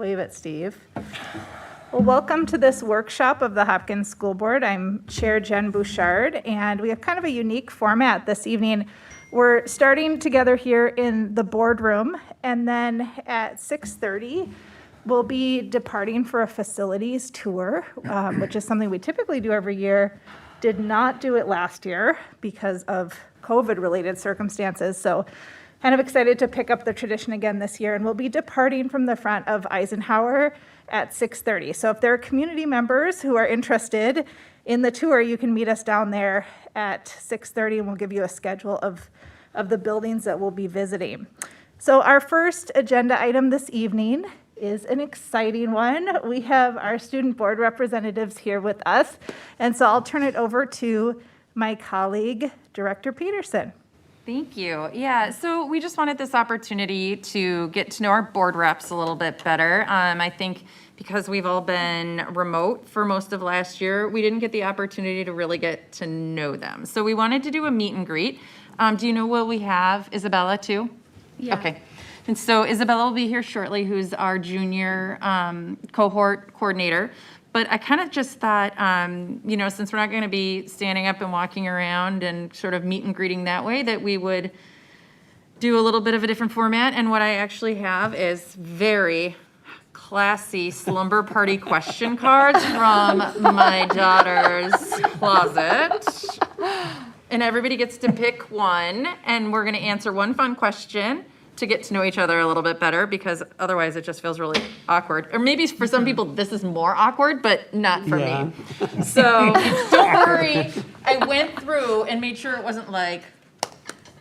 Wave at Steve. Well, welcome to this workshop of the Hopkins School Board. I'm Chair Jen Bouchard, and we have kind of a unique format this evening. We're starting together here in the boardroom, and then at 6:30, we'll be departing for a facilities tour, which is something we typically do every year. Did not do it last year because of COVID-related circumstances, so kind of excited to pick up the tradition again this year, and we'll be departing from the front of Eisenhower at 6:30. So if there are community members who are interested in the tour, you can meet us down there at 6:30, and we'll give you a schedule of the buildings that we'll be visiting. So our first agenda item this evening is an exciting one. We have our student board representatives here with us, and so I'll turn it over to my colleague, Director Peterson. Thank you. Yeah, so we just wanted this opportunity to get to know our board reps a little bit better. I think because we've all been remote for most of last year, we didn't get the opportunity to really get to know them. So we wanted to do a meet and greet. Do you know what we have? Isabella too? Yeah. Okay. And so Isabella will be here shortly, who's our junior cohort coordinator. But I kind of just thought, since we're not going to be standing up and walking around and sort of meet and greeting that way, that we would do a little bit of a different format. And what I actually have is very classy slumber party question cards from my daughter's closet. And everybody gets to pick one, and we're going to answer one fun question to get to know each other a little bit better, because otherwise it just feels really awkward. Or maybe for some people this is more awkward, but not for me. So don't worry. I went through and made sure it wasn't like,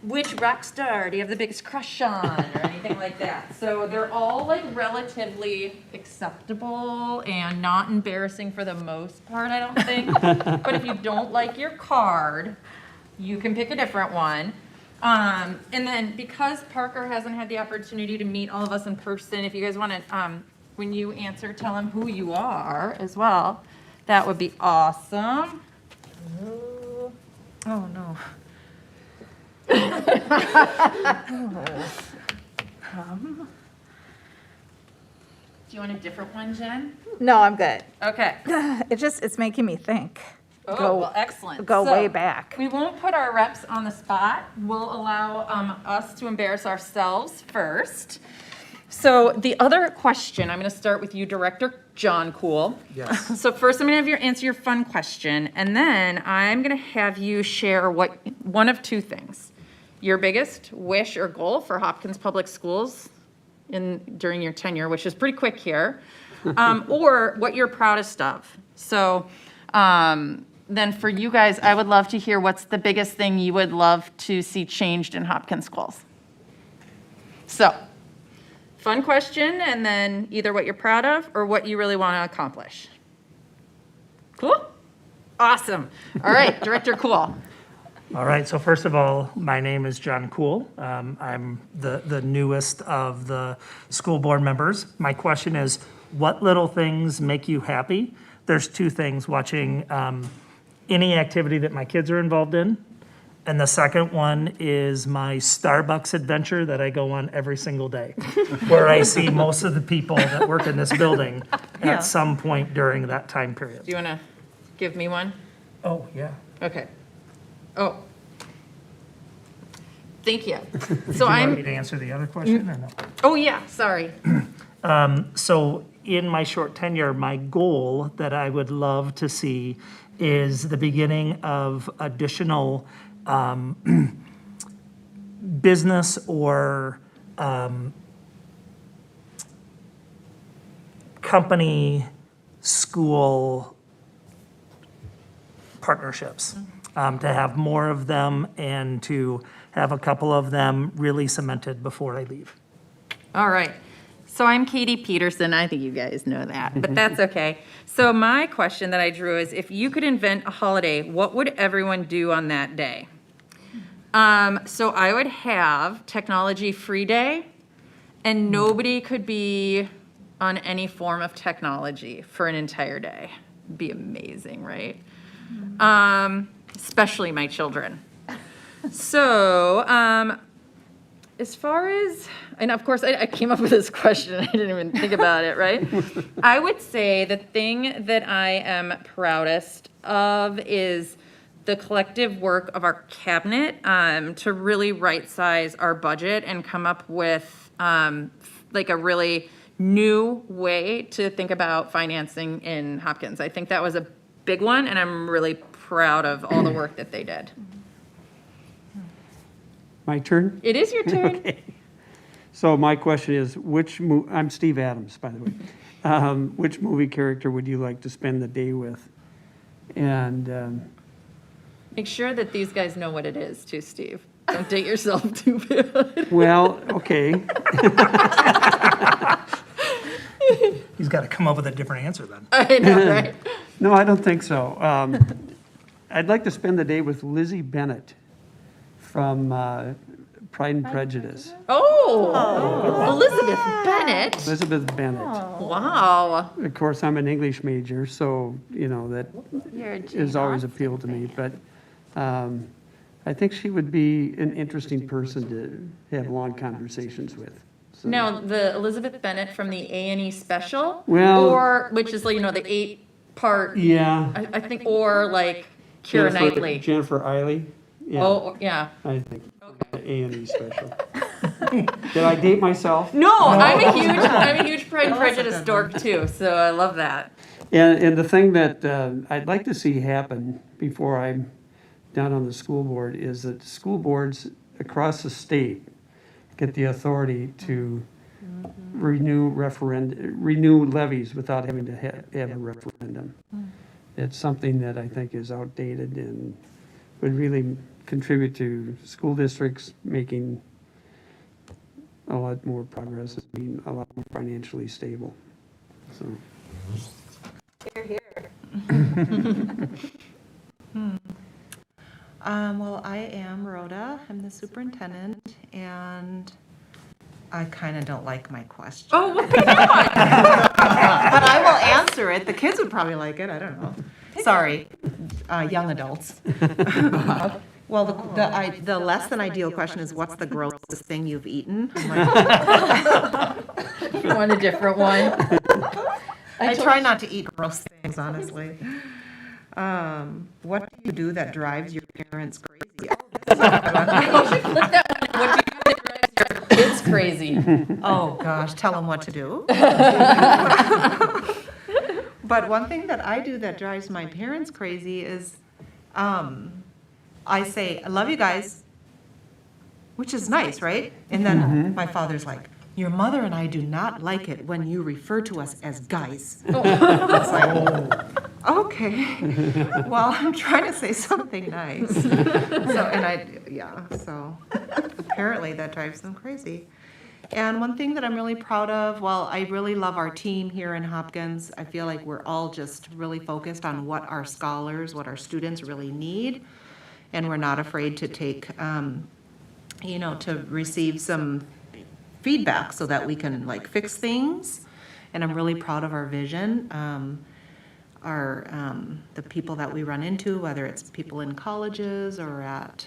which rock star do you have the biggest crush on, or anything like that. So they're all like relatively acceptable and not embarrassing for the most part, I don't think. But if you don't like your card, you can pick a different one. And then because Parker hasn't had the opportunity to meet all of us in person, if you guys want to, when you answer, tell him who you are as well. That would be awesome. Oh no. Do you want a different one, Jen? No, I'm good. Okay. It's making me think. Well, excellent. Go So, way back. We won't put our reps on the spot. We'll allow us to embarrass ourselves first. So the other question, I'm going to start with you, Director John Cool. Yes. So first I'm going to have you answer your fun question, and then I'm going to have you share one of two things. Your biggest wish or goal for Hopkins Public Schools during your tenure, which is pretty quick here, or what you're proudest of. So then for you guys, I would love to hear what's the biggest thing you would love to see changed in Hopkins schools. So, fun question, and then either what you're proud of or what you really want to accomplish. Cool? Awesome. All right, Director Cool. All right, so first of all, my name is John Cool. I'm the newest of the school board members. My question is, what little things make you happy? There's two things: watching any activity that my kids are involved in. And the second one is my Starbucks adventure that I go on every single day, where I see most of the people that work in this building at some point during that time period. Do you want to give me one? Oh, yeah. Okay. Oh. Thank you. Do So you want me to answer the other question or no? Oh yeah, sorry. So in my short tenure, my goal that I would love to see is the beginning of additional business or company school partnerships, to have more of them and to have a couple of them really cemented before I leave. All right. So I'm Katie Peterson. I think you guys know that, but that's okay. So my question that I drew is, if you could invent a holiday, what would everyone do on that day? So I would have technology free day, and nobody could be on any form of technology for an entire day. It'd be amazing, right? Especially my children. So As far as, and of course, I came up with this question, I didn't even think about it, right? I would say the thing that I am proudest of is the collective work of our cabinet to really right-size our budget and come up with like a really new way to think about financing in Hopkins. I think that was a big one, and I'm really proud of all the work that they did. My turn? It is your turn. Okay. So my question is, I'm Steve Adams, by the way. Which movie character would you like to spend the day with? And Make sure that these guys know what it is too, Steve. Don't date yourself too bad. well, okay. He's got to come up with a different answer then. I know, right? No, I don't think so. I'd like to spend the day with Lizzie Bennett from Pride and Prejudice. Oh, Elizabeth Bennett. Elizabeth Bennett. Wow. Of course, I'm an English major, so, that You're a has always appealed to me. But I think she would be an interesting person to have long conversations with. So- Now, the Elizabeth Bennett from the A&E special, Well- or which is like the 8-part. Yeah. I think, or like Keira Knightley. Jennifer Eiley. Yeah, Oh, yeah. I think the A&E special. Did I date myself? No, I'm a huge Pride and Prejudice dork too, so I love that. And the thing that I'd like to see happen before I'm done on the school board is that school boards across the state get the authority to renew levies without having to have a referendum. It's something that I think is outdated and would really contribute to school districts making a lot more progress and being a lot more financially stable. So. Well, I am Rhoda. I'm the superintendent, and I kind of don't like my question. Oh, what? But I will answer it. The kids would probably like it. I don't know. Sorry, young adults. Well, the less than ideal question is, what's the grossest thing you've eaten? I'm like, You want a different one? I try not to eat gross things, honestly. What do you do that drives your parents crazy? It's crazy. Oh, gosh, tell them what to do. But one thing that I do that drives my parents crazy is, I say, I love you guys, which is nice, right? And then my father's like, your mother and I do not like it when you refer to us as guys. It's like, okay, well, I'm trying to say something nice. So apparently that drives them crazy. And one thing that I'm really proud of, well, I really love our team here in Hopkins. I feel like we're all just really focused on what our scholars, what our students really need. And we're not afraid to take, to receive some feedback so that we can fix things. And I'm really proud of our vision. The people that we run into, whether it's people in colleges or at,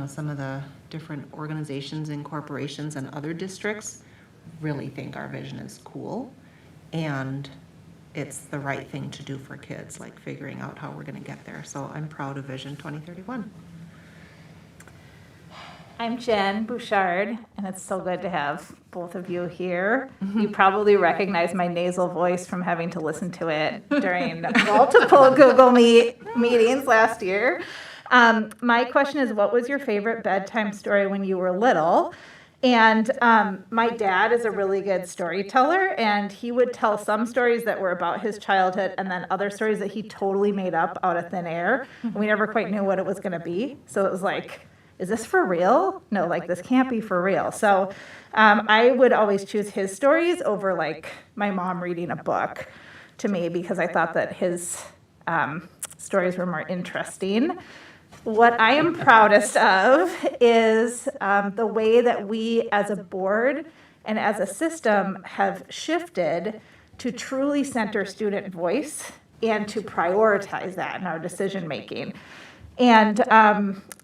some of the different organizations and corporations and other districts, really think our vision is cool. And it's the right thing to do for kids, like figuring out how we're going to get there. So I'm proud of Vision 2031. I'm Jen Bouchard, and it's so good to have both of you here. You probably recognize my nasal voice from having to listen to it during multiple Google Meet meetings last year. My question is, what was your favorite bedtime story when you were little? And my dad is a really good storyteller, and he would tell some stories that were about his childhood and then other stories that he totally made up out of thin air. And we never quite knew what it was going to be. So it was like, is this for real? No, this can't be for real. So I would always choose his stories over my mom reading a book to me because I thought that his stories were more interesting. What I am proudest of is the way that we as a board and as a system have shifted to truly center student voice and to prioritize that in our decision making. And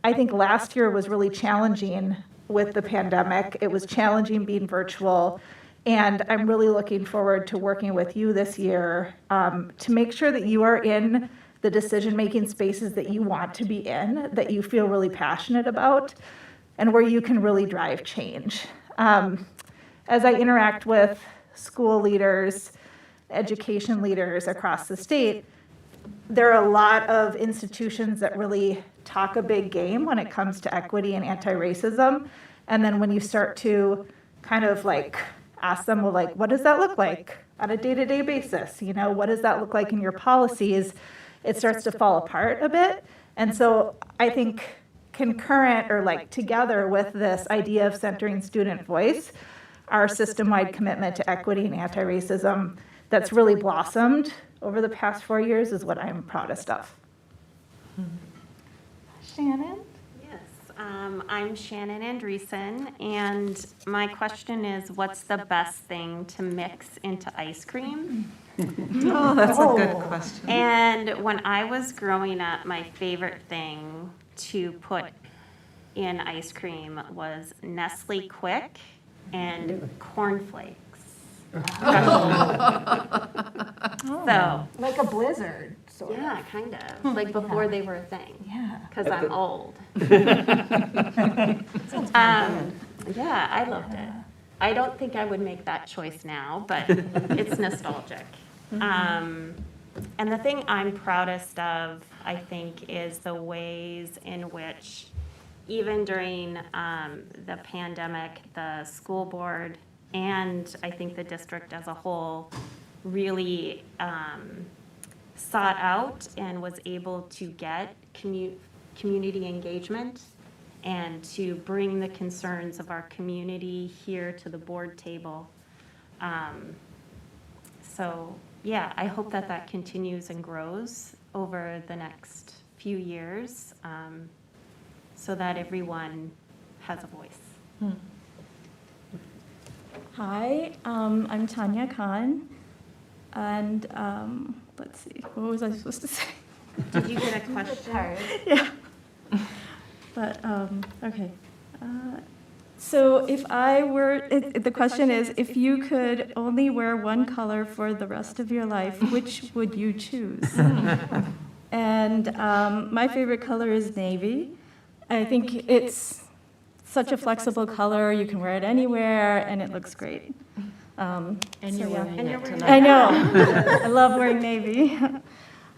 I think last year was really challenging with the pandemic. It was challenging being virtual. And I'm really looking forward to working with you this year to make sure that you are in the decision-making spaces that you want to be in, that you feel really passionate about, and where you can really drive change. As I interact with school leaders, education leaders across the state, there are a lot of institutions that really talk a big game when it comes to equity and anti-racism. And then when you start to kind of like ask them, well, like, what does that look like on a day-to-day basis? You know, what does that look like in your policies? It starts to fall apart a bit. And so I think concurrent or like together with this idea of centering student voice, our system-wide commitment to equity and anti-racism that's really blossomed over the past 4 years is what I'm proudest of. Shannon? Yes, I'm Shannon Andreessen, and my question is, what's the best thing to mix into ice cream? Oh, that's a good question. And when I was growing up, my favorite thing to put in ice cream was Nestle Quick and cornflakes. So, Like a blizzard, sort of. yeah, kind of, like before they were a thing. Yeah. Because I'm old. Yeah, I loved it. I don't think I would make that choice now, but it's nostalgic. And the thing I'm proudest of, I think, is the ways in which, even during the pandemic, the school board and I think the district as a whole really sought out and was able to get community engagement and to bring the concerns of our community here to the board table. So yeah, I hope that that continues and grows over the next few years so that everyone has a voice. Hi, I'm Tanya Khan, and let's see, what was I supposed to say? Did you get a question? Yeah, but okay. So if I were, the question is, if you could only wear one color for the rest of your life, which would you choose? And my favorite color is navy. I think it's such a flexible color. You can wear it anywhere, and it looks great. And you're wearing it tonight. I know. I love wearing navy.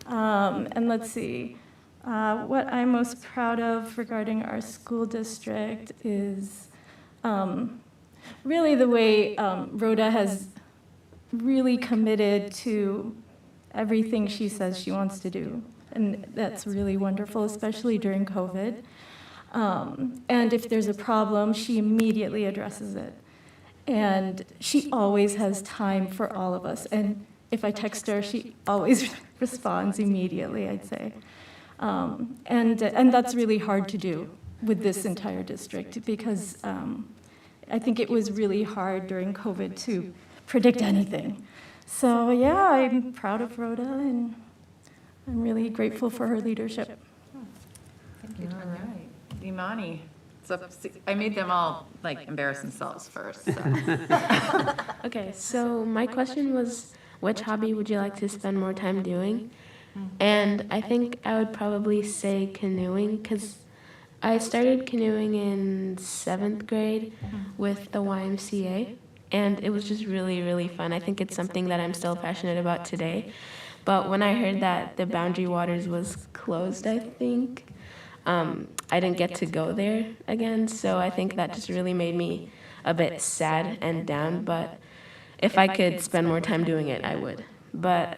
And let's see. What I'm most proud of regarding our school district is really the way Rhoda has really committed to everything she says she wants to do. And that's really wonderful, especially during COVID. And if there's a problem, she immediately addresses it. And she always has time for all of us. And if I text her, she always responds immediately, I'd say. And that's really hard to do with this entire district because I think it was really hard during COVID to predict anything. So yeah, I'm proud of Rhoda and I'm really grateful for her leadership. Thank you, Tanya. All right. Imani. So I made them all like embarrass themselves first. So. Okay, so my question was, which hobby would you like to spend more time doing? And I think I would probably say canoeing, because I started canoeing in 7th grade with the YMCA, and it was just really, really fun. I think it's something that I'm still passionate about today. But when I heard that the Boundary Waters was closed, I think, I didn't get to go there again, so I think that just really made me a bit sad and down, but if I could spend more time doing it, I would. But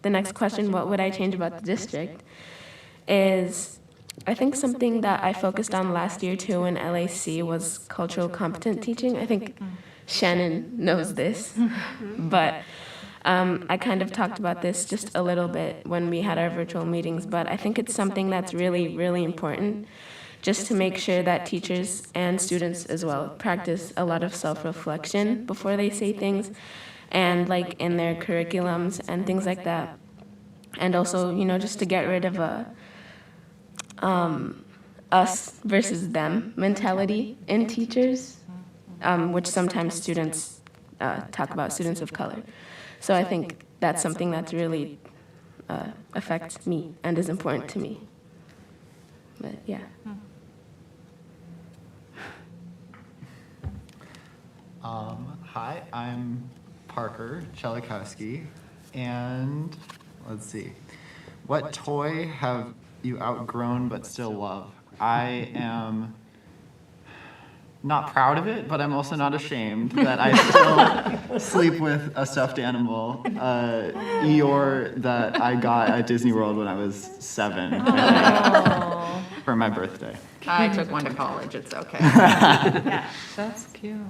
the next question, what would I change about the district, is I think something that I focused on last year too in LAC was cultural competent teaching. I think Shannon knows this, but I kind of talked about this just a little bit when we had our virtual meetings, but I think it's something that's really, really important just to make sure that teachers and students as well practice a lot of self-reflection before they say things and like in their curriculums and things like that. And also, you know, just to get rid of us versus them mentality in teachers, which sometimes students talk about students of color. So I think that's something that's really affects me and is important to me. But yeah. Hi, I'm Parker Chelikowski, and let's see. What toy have you outgrown but still love? I am not proud of it, but I'm also not ashamed that I still sleep with a stuffed animal, Eeyore, that I got at Disney World when I was 7 for my birthday. I took one to college, it's okay. That's cute.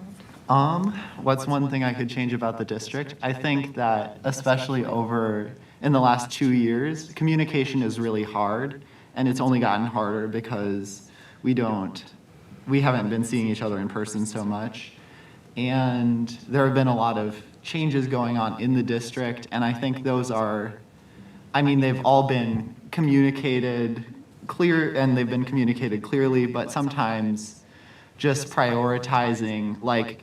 What's one thing I could change about the district? I think that especially over in the last 2 years, communication is really hard, and it's only gotten harder because we haven't been seeing each other in person so much. And there have been a lot of changes going on in the district, and I think those they've all been communicated clearly, but sometimes just prioritizing, like,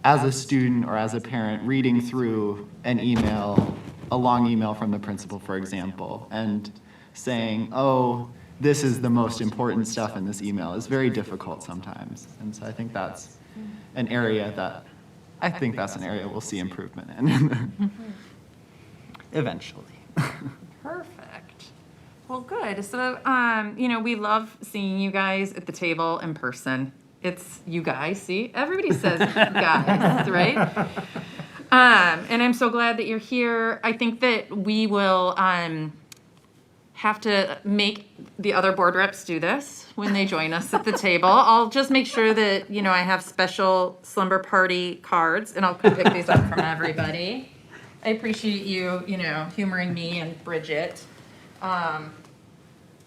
as a student or as a parent, reading through a long email from the principal, for example, and saying, oh, this is the most important stuff in this email is very difficult sometimes. And so I think that's an area we'll see improvement in eventually. Perfect. Well, good. So, we love seeing you guys at the table in person. It's you guys, see? Everybody says guys, right? And I'm so glad that you're here. I think that we will have to make the other board reps do this when they join us at the table. I'll just make sure that, I have special slumber party cards, and I'll pick these up from everybody. I appreciate you, humoring me and Bridget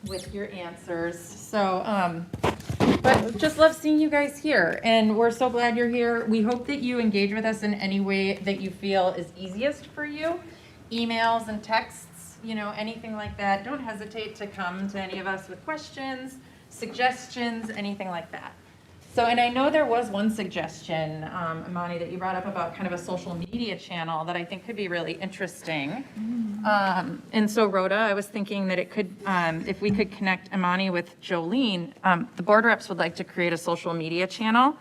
with your answers. So, but just love seeing you guys here, and we're so glad you're here. We hope that you engage with us in any way that you feel is easiest for you. Emails and texts, anything like that. Don't hesitate to come to any of us with questions, suggestions, anything like that. So, and I know there was one suggestion, Imani, that you brought up about kind of a social media channel that I think could be really interesting. And so, Rhoda, I was thinking that it could, if we could connect Imani with Jolene, the board reps would like to create a social media channel.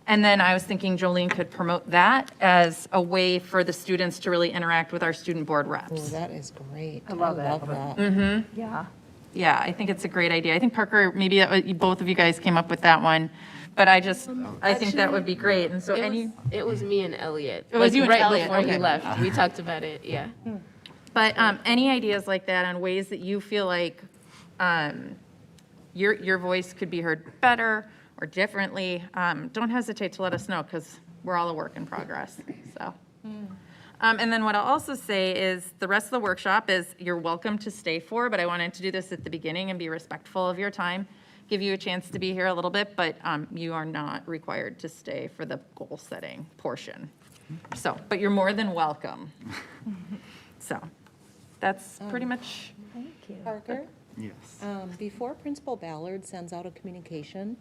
And then I was thinking Jolene could promote that as a way for the students to really interact with our student board Oh, reps. that is great. I love that. Yeah. Yeah, I think it's a great idea. I think Parker, maybe both of you guys came up with that one, but I think that would be great. And so It was me and Elliot. It was you and right Elliot, before okay. he left. We talked about it, yeah. But any ideas like that on ways that you feel like your voice could be heard better or differently, don't hesitate to let us know, because we're all a work in progress. So, and then what I'll also say is the rest of the workshop is you're welcome to stay for, but I wanted to do this at the beginning and be respectful of your time, give you a chance to be here a little bit, but you are not required to stay for the goal setting portion. So, but you're more than welcome. So, that's pretty much. Parker, Yes. before Principal Ballard sends out a communication,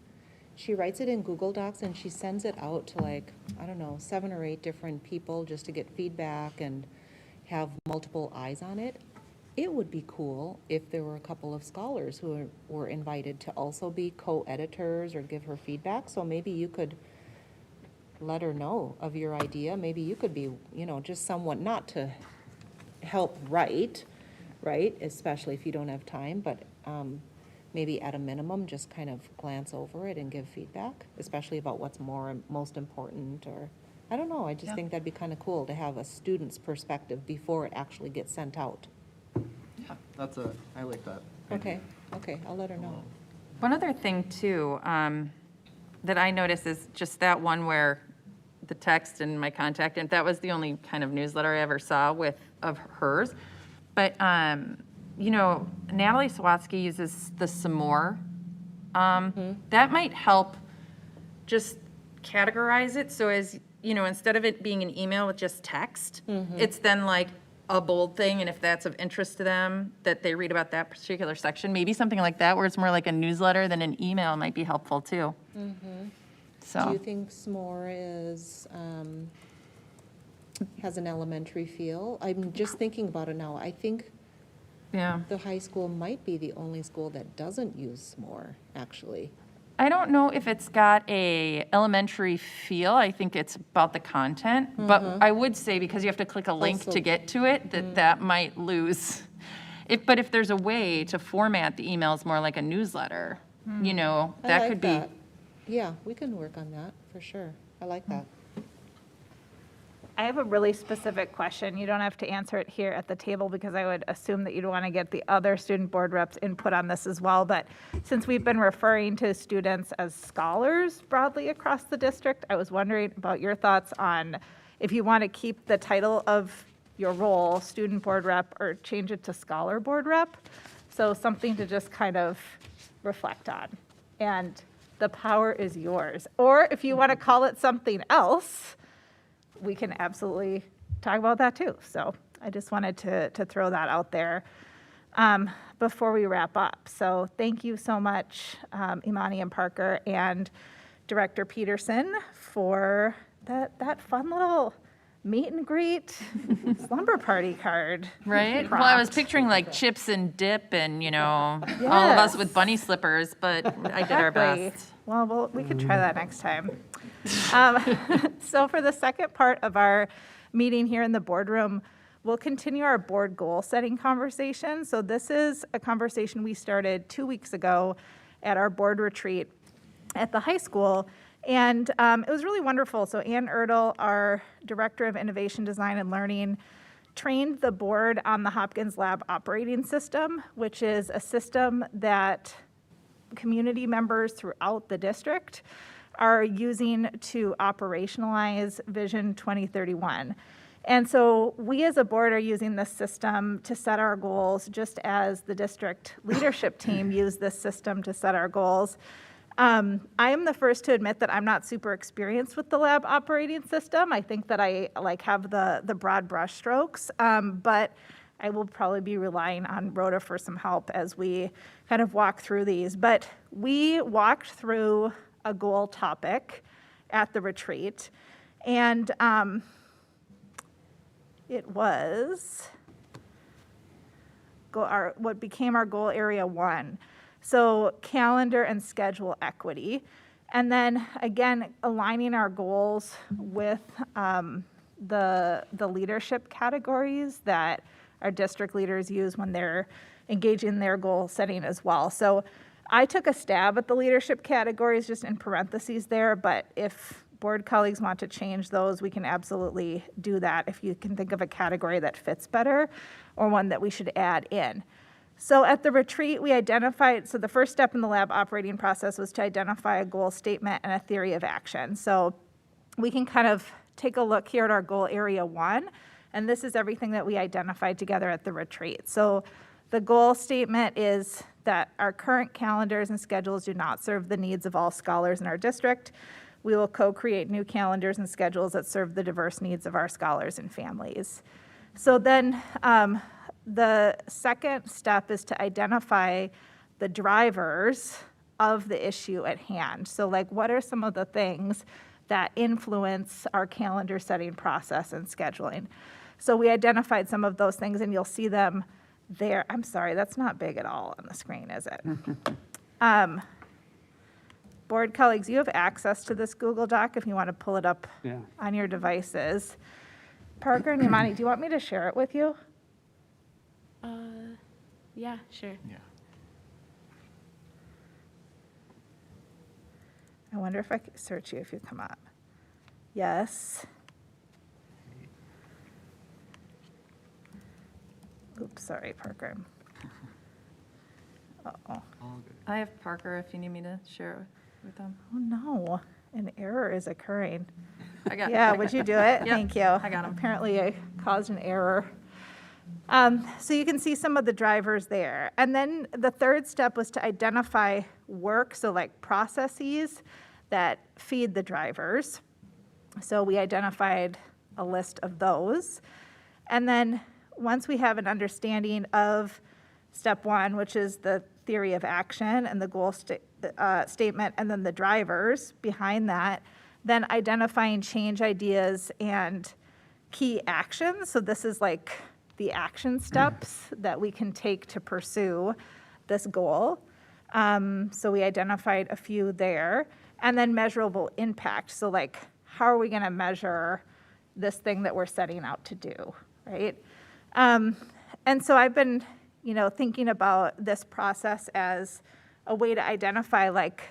she writes it in Google Docs and she sends it out to 7 or 8 different people just to get feedback and have multiple eyes on it. It would be cool if there were a couple of scholars who were invited to also be co-editors or give her feedback. So maybe you could let her know of your idea. Maybe you could be, just someone, not to help write, right? Especially if you don't have time, but maybe at a minimum, just kind of glance over it and give feedback, especially about what's most important, or, I don't know, I just think that'd be kind of cool to have a student's perspective before it actually gets sent out. Yeah, I like that. Okay, I'll let her know. One other thing too, that I noticed is just that one where the text and my contact, and that was the only kind of newsletter I ever saw of hers. But, Natalie Sawatsky uses the some more. That might help just categorize it. So as, instead of it being an email with just text, it's then like, a bold thing, and if that's of interest to them, that they read about that particular section. Maybe something like that, where it's more like a newsletter than an email might be helpful too. Do you So, think s'more is, has an elementary feel? I'm just thinking about it now. I think yeah. the high school might be the only school that doesn't use s'more, actually. I don't know if it's got a elementary feel. I think it's about the content. But I would say, because you have to click a link Also- to get to it, that might lose. But if there's a way to format the emails more like a newsletter, you know, I that like could be. that. Yeah, we can work on that, for sure. I like that. I have a really specific question. You don't have to answer it here at the table because I would assume that you'd want to get the other student board reps' input on this as well. But since we've been referring to students as scholars broadly across the district, I was wondering about your thoughts on if you want to keep the title of your role, student board rep, or change it to scholar board rep. So something to just kind of reflect on. And the power is yours. Or if you want to call it something else, we can absolutely talk about that too. So I just wanted to throw that out there before we wrap up. So thank you so much, Imani and Parker and Director Peterson, for that fun little meet and greet slumber party card. Right? Well, I was prompt. picturing like chips and dip and, you know, all of us with bunny slippers, but I did our Exactly. best. Well, we could try that next time. So for the second part of our meeting here in the boardroom, we'll continue our board goal setting conversation. So this is a conversation we started 2 weeks ago at our board retreat at the high school. And it was really wonderful. So Ann Erdl, our Director of Innovation Design and Learning, trained the board on the Hopkins Lab operating system, which is a system that community members throughout the district are using to operationalize Vision 2031. And so we as a board are using this system to set our goals, just as the district leadership team used this system to set our goals. I am the first to admit that I'm not super experienced with the lab operating system. I think that I have the broad brush strokes, but I will probably be relying on Rhoda for some help as we kind of walk through these. But we walked through a goal topic at the retreat, and it was what became our goal area 1. So calendar and schedule equity. And then again, aligning our goals with the leadership categories that our district leaders use when they're engaging in their goal setting as well. So I took a stab at the leadership categories just in parentheses there, but if board colleagues want to change those, we can absolutely do that if you can think of a category that fits better or one that we should add in. So at the retreat, we identified, so the first step in the lab operating process was to identify a goal statement and a theory of action. So we can kind of take a look here at our goal area 1, and this is everything that we identified together at the retreat. So the goal statement is that our current calendars and schedules do not serve the needs of all scholars in our district. We will co-create new calendars and schedules that serve the diverse needs of our scholars and families. So then the second step is to identify the drivers of the issue at hand. So like, what are some of the things that influence our calendar setting process and scheduling? So we identified some of those things, and you'll see them there. I'm sorry, that's not big at all on the screen, is it? Board colleagues, you have access to this Google Doc if you want to pull it up Yeah. on your devices. Parker and Imani, do you want me to share it with you? Yeah, sure. Yeah. I wonder if I could search you if you come up. Yes. Oops, sorry, Parker. Uh-oh. All good. I have Parker if you need me to share it with them. Oh, no, an error is occurring. I got Yeah, would you do it? Yep, Thank you. I got 'em. Apparently, I caused an error. So you can see some of the drivers there. And then the third step was to identify work, so like processes that feed the drivers. So we identified a list of those. And then once we have an understanding of step one, which is the theory of action and the goal statement, and then the drivers behind that, then identifying change ideas and key actions. So this is like the action steps that we can take to pursue this goal. So we identified a few there. And then measurable impact. So like, how are we going to measure this thing that we're setting out to do, right? And so I've been, thinking about this process as a way to identify like,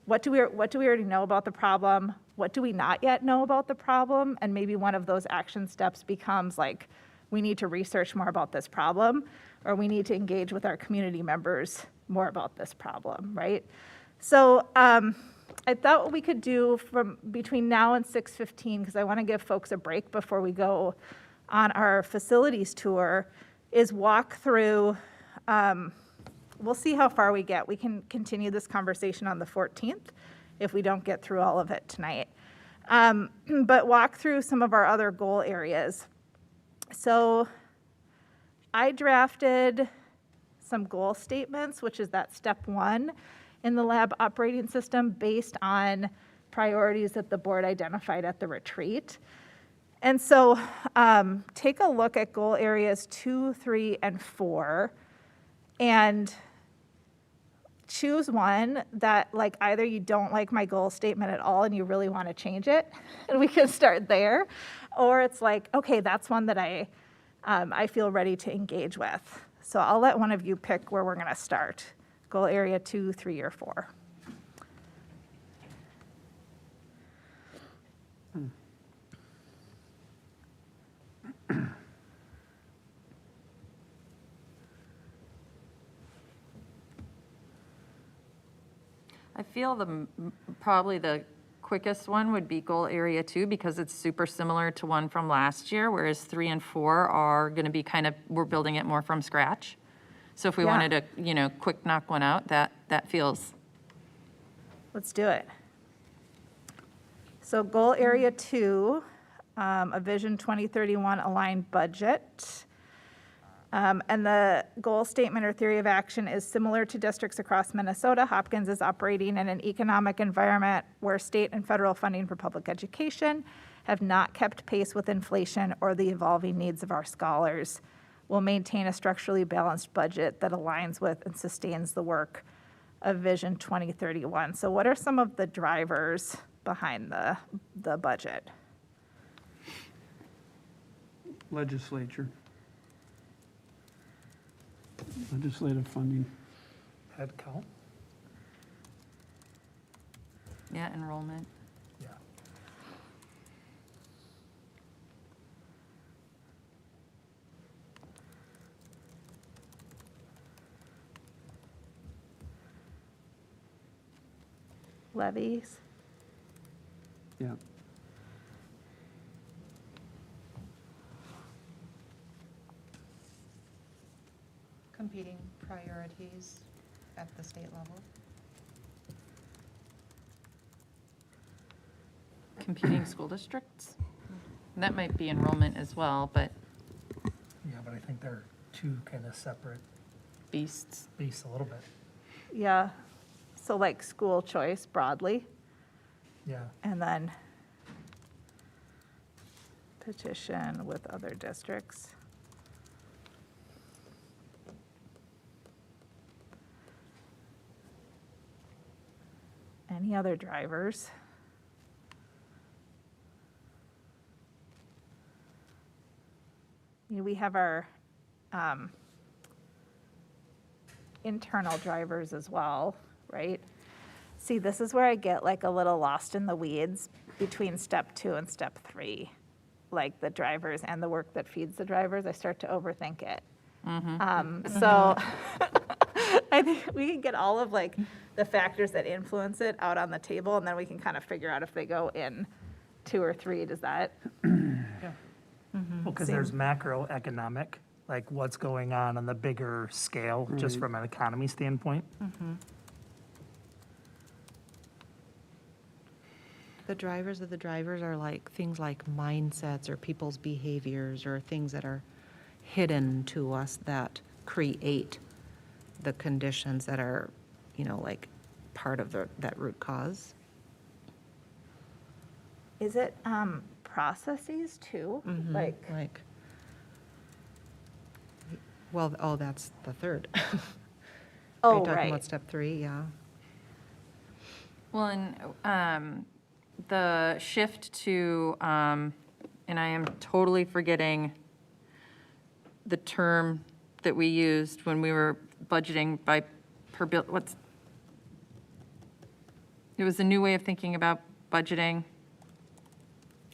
what do we already know about the problem? What do we not yet know about the problem? And maybe one of those action steps becomes like, we need to research more about this problem, or we need to engage with our community members more about this problem, right? So I thought what we could do from between now and 6:15, because I want to give folks a break before we go on our facilities tour, is walk through, we'll see how far we get. We can continue this conversation on the 14th if we don't get through all of it tonight. But walk through some of our other goal areas. So I drafted some goal statements, which is that step one in the lab operating system based on priorities that the board identified at the retreat. And so take a look at goal areas 2, 3, and 4 and choose one that like either you don't like my goal statement at all and you really want to change it, and we can start there, or it's like, okay, that's one that I feel ready to engage with. So I'll let one of you pick where we're going to start. Goal area 2, 3, or 4. I feel probably the quickest one would be goal area 2 because it's super similar to one from last year, whereas 3 and 4 are going to be we're building it more from scratch. So if we wanted to, quick knock one out, that feels. Let's do it. So goal area 2, a Vision 2031 aligned budget. And the goal statement or theory of action is similar to districts across Minnesota. Hopkins is operating in an economic environment where state and federal funding for public education have not kept pace with inflation or the evolving needs of our scholars. We'll maintain a structurally balanced budget that aligns with and sustains the work of Vision 2031. So what are some of the drivers behind the budget? Legislative funding. Head count? Yeah, enrollment. Yeah. Levies? Yeah. Competing priorities at the state level. Competing school districts? That might be enrollment as well, but Yeah, but I think they're two kind of separate beasts. beasts a little bit. Yeah. So like school choice broadly, Yeah. and then petition with other districts. Any other drivers? We have our internal drivers as well, right? See, this is where I get like a little lost in the weeds between step 2 and step 3. Like the drivers and the work that feeds the drivers, I start to overthink it. So I think we can get all of like the factors that influence it out on the table, and then we can kind of figure out if they go in 2 or 3. Does that? Well, because there's macroeconomic, like what's going on the bigger scale, just from an economy standpoint. The drivers of the drivers are like things like mindsets or people's behaviors or things that are hidden to us that create the conditions that are, like part of that root cause. Is it processes too? Like, Well, that's the third. Are you oh, talking right. about step 3? Yeah. Well, and the shift to, and I am totally forgetting the term that we used when we were budgeting by per bill, it was a new way of thinking about budgeting.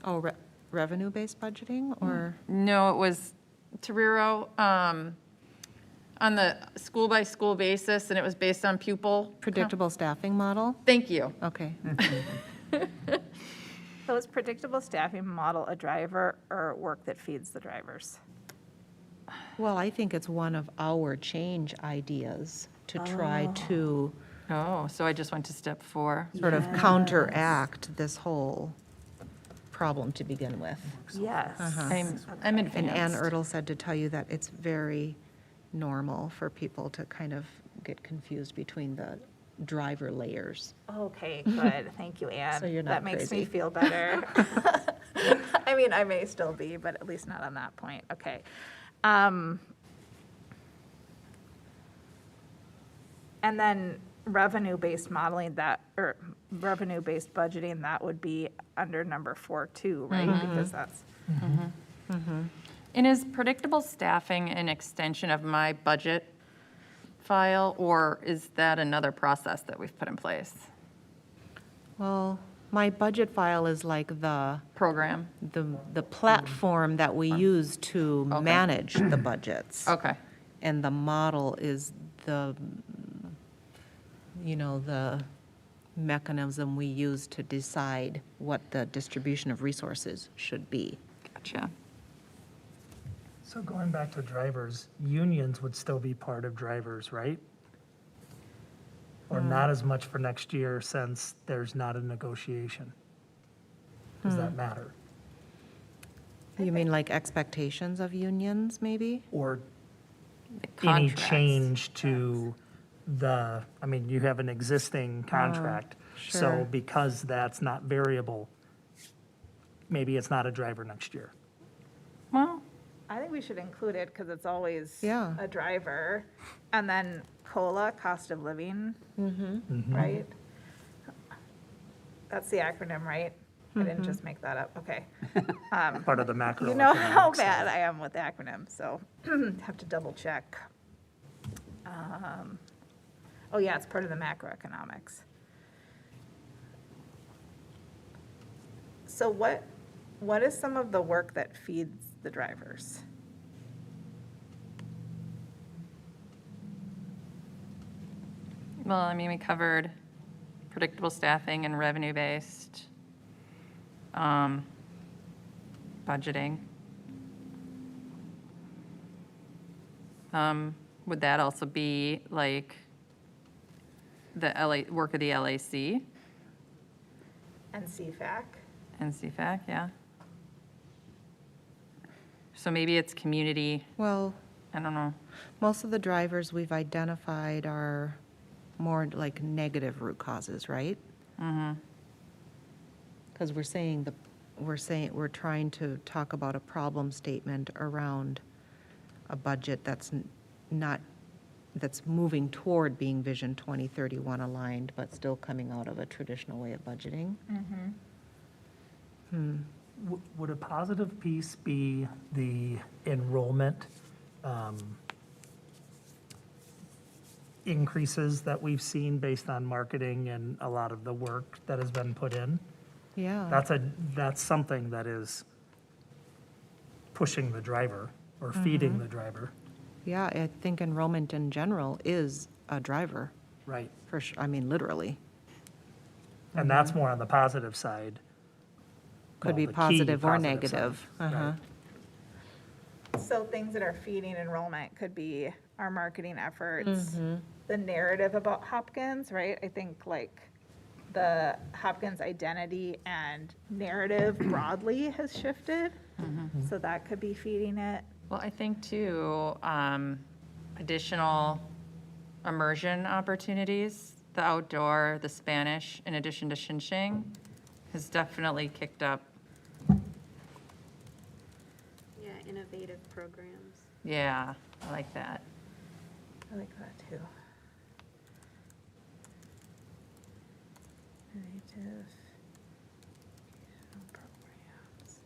Oh, revenue-based budgeting, or? No, it was Torero, on the school-by-school basis, and it was based on pupil. Predictable staffing model? Thank you. Okay. So is predictable staffing model a driver or work that feeds the drivers? Well, I think it's one of our change ideas to try to Oh, so I just went to step 4. sort of counteract this whole problem to begin with. Yes. I'm And advanced. Ann Ertl said to tell you that it's very normal for people to kind of get confused between the driver layers. Okay, good. Thank you, Anne. So you're not That makes me crazy. feel better. I mean, I may still be, but at least not on that point. Okay. And then revenue-based modeling or revenue-based budgeting, that would be under number 4 too, right? Because that's, And is predictable staffing an extension of my budget file, or is that another process that we've put in place? Well, my budget file is like the Program? platform that we use to Okay. manage the budgets. Okay. And the model is the mechanism we use to decide what the distribution of resources should be. Gotcha. So going back to drivers, unions would still be part of drivers, right? Or not as much for next year since there's not a negotiation? Does that matter? You mean like expectations of unions, maybe? Or The any contracts. change to you have an existing contract. So sure. because that's not variable, maybe it's not a driver next year. Well, I think we should include it because it's always Yeah. a driver. And then COLA, cost of living, Mm-hmm. right? That's the acronym, right? I didn't just make that up. Okay. Part of the macro. You know how bad I am with acronyms, so have to double check. Oh yeah, it's part of the macroeconomics. So what is some of the work that feeds the drivers? well, I mean, we covered predictable staffing and revenue-based budgeting. Would that also be like the work of the LAC And CFAC? and CFAC, yeah? So maybe it's community, Well, I don't know. most of the drivers we've identified are more like negative root causes, right? Because we're trying to talk about a problem statement around a budget that's that's moving toward being Vision 2031 aligned, but still coming out of a traditional way of budgeting. Would a positive piece be the enrollment increases that we've seen based on marketing and a lot of the work that has been put in? Yeah. That's something that is pushing the driver or feeding Mm-hmm. the driver, Yeah, I think enrollment in general is a driver, right? for sure, I mean, literally. And that's more on the positive side. Could be Well, the key positive or positive negative. side, Uh-huh. right. So things that are feeding enrollment could be our marketing efforts, the narrative about Hopkins, right? I think like the Hopkins identity and narrative broadly has shifted. So that could be feeding it. Well, I think too, additional immersion opportunities, the outdoor, the Spanish, in addition to Xinjiang, has definitely kicked up. Yeah, innovative programs. Yeah, I like that. I like that too. Creative programs.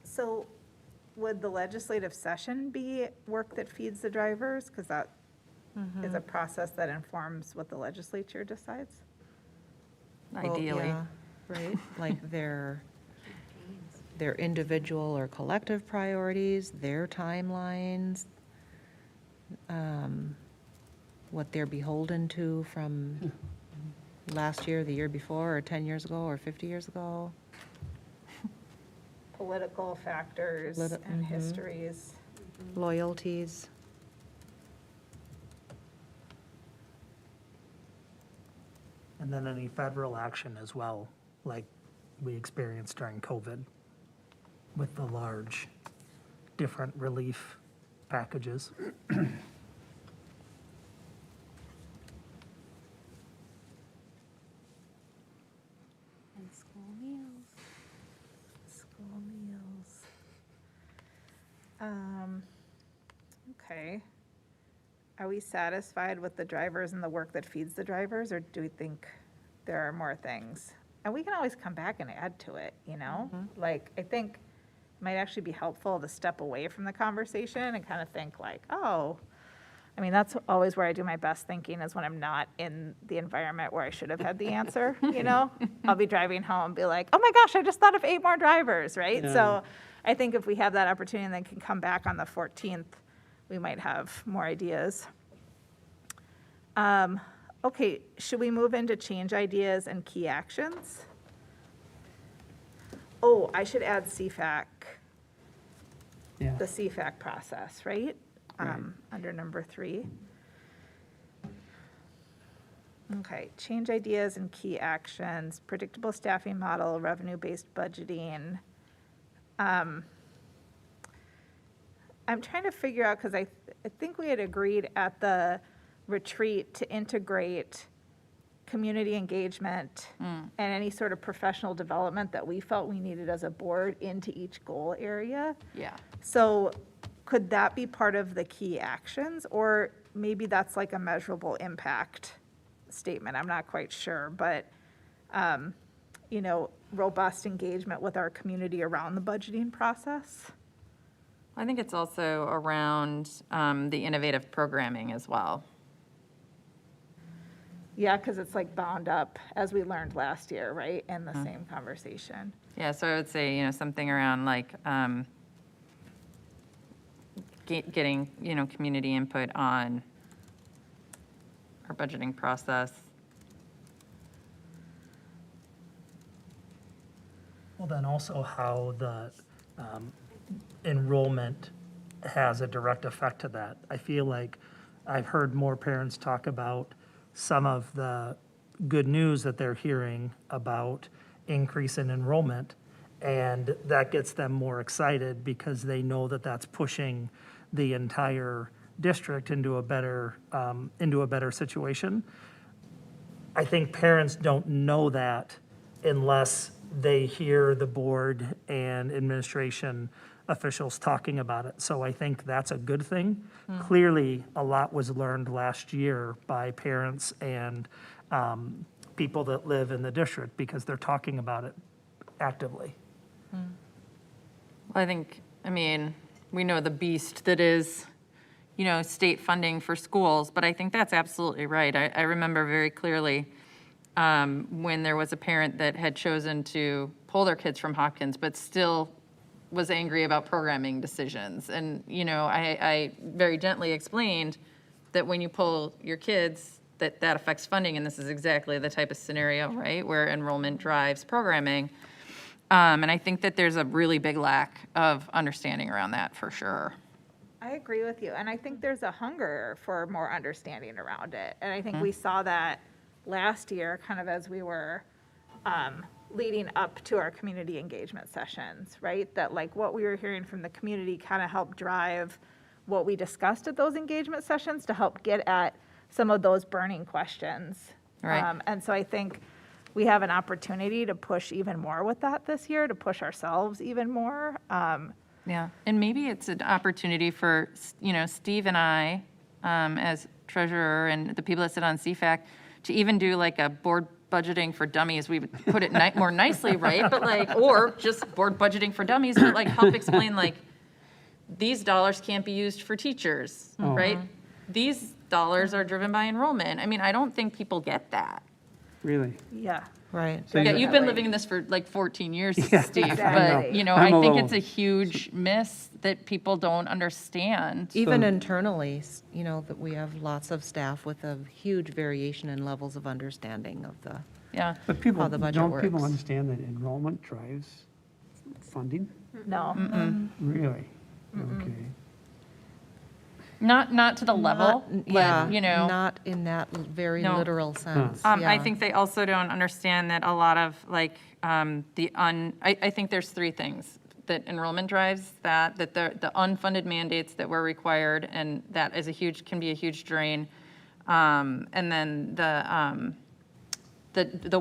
So would the legislative session be work that feeds the drivers? Because that is a process that informs what the legislature decides. Well, Ideally. yeah, right, like their individual or collective priorities, their timelines, what they're beholden to from last year, the year before, or 10 years ago, or 50 years ago. Political factors and histories. Loyalties. And then any federal action as well, like we experienced during COVID with the large different relief packages. And school meals. School meals. Okay. Are we satisfied with the drivers and the work that feeds the drivers, or do we think there are more things? And we can always come back and add to it, you know? Like, I think it might actually be helpful to step away from the conversation and kind of think like, oh, I mean, that's always where I do my best thinking, is when I'm not in the environment where I should have had the answer, you know? I'll be driving home and be like, oh my gosh, I just thought of 8 more drivers, right? Yeah. So I think if we have that opportunity and then can come back on the 14th, we might have more ideas. Okay, should we move into change ideas and key actions? Oh, I should add CFAC, Yeah. the CFAC process, right? Under number 3. Okay, change ideas and key actions, predictable staffing model, revenue-based budgeting. I'm trying to figure out, because I think we had agreed at the retreat to integrate community engagement and any sort of professional development that we felt we needed as a board into each goal area. Yeah. So could that be part of the key actions, or maybe that's like a measurable impact statement? I'm not quite sure, but, you know, robust engagement with our community around the budgeting process. I think it's also around the innovative programming as well. Yeah, because it's like bound up, as we learned last year, right, in the same conversation. Yeah, so I would say, you know, something around like getting, you know, community input on our budgeting process. Well, then also how the enrollment has a direct effect to that. I feel like I've heard more parents talk about some of the good news that they're hearing about increase in enrollment, and that gets them more excited because they know that that's pushing the entire district into a better situation. I think parents don't know that unless they hear the board and administration officials talking about it. So I think that's a good thing. Clearly, a lot was learned last year by parents and people that live in the district because they're talking about it actively. Well, I think, I mean, we know the beast that is, you know, state funding for schools, but I think that's absolutely right. I remember very clearly when there was a parent that had chosen to pull their kids from Hopkins, but still was angry about programming decisions. And, you know, I very gently explained that when you pull your kids, that affects funding, and this is exactly the type of scenario, right, where enrollment drives programming. And I think that there's a really big lack of understanding around that, for sure. I agree with you, and I think there's a hunger for more understanding around it. And I think we saw that last year, kind of as we were leading up to our community engagement sessions, right? That like what we were hearing from the community kind of helped drive what we discussed at those engagement sessions to help get at some of those burning questions. Right. And so I think we have an opportunity to push even more with that this year, to push ourselves even more. Yeah, and maybe it's an opportunity for, Steve and I, as treasurer and the people that sit on CFAC, to even do like a board budgeting for dummies. We would put it more nicely, right? But like, or just board budgeting for dummies, but like help explain like, these dollars can't be used for teachers, right? These dollars are driven by enrollment. I mean, I don't think people get that. Really? Yeah. Right. So Yeah, you- you've been living in this for like 14 years, Steve, exactly. but, I'm I a think little- it's a huge miss that people don't understand. Even So- internally, that we have lots of staff with a huge variation in levels of understanding of the, Yeah, But people, how the budget don't people works. understand that enrollment drives funding? No. Really? Okay. not to the level, yeah, but, not in that very No. literal sense. I yeah. think they also don't understand that a lot of like, I think there's three things that enrollment drives, that the unfunded mandates that were required, and that is can be a huge drain. And then the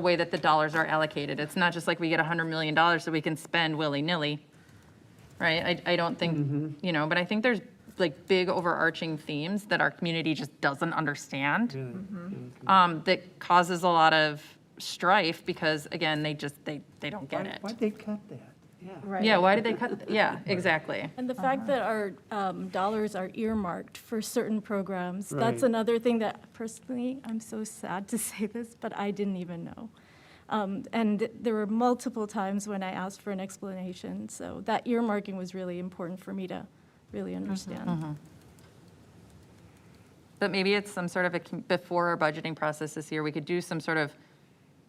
way that the dollars are allocated. It's not just like we get $100 million that we can spend willy-nilly, right? I don't think, but I think there's like big overarching themes that our community just doesn't understand, that causes a lot of strife because, again, they don't get it. Why'd they cut that? Yeah. Right. Yeah, why did they cut, yeah, exactly. And the fact that our dollars are earmarked for certain programs, that's Right. another thing that personally, I'm so sad to say this, but I didn't even know. And there were multiple times when I asked for an explanation, so that earmarking was really important for me to really understand. But maybe it's some sort of before our budgeting process this year, we could do some sort of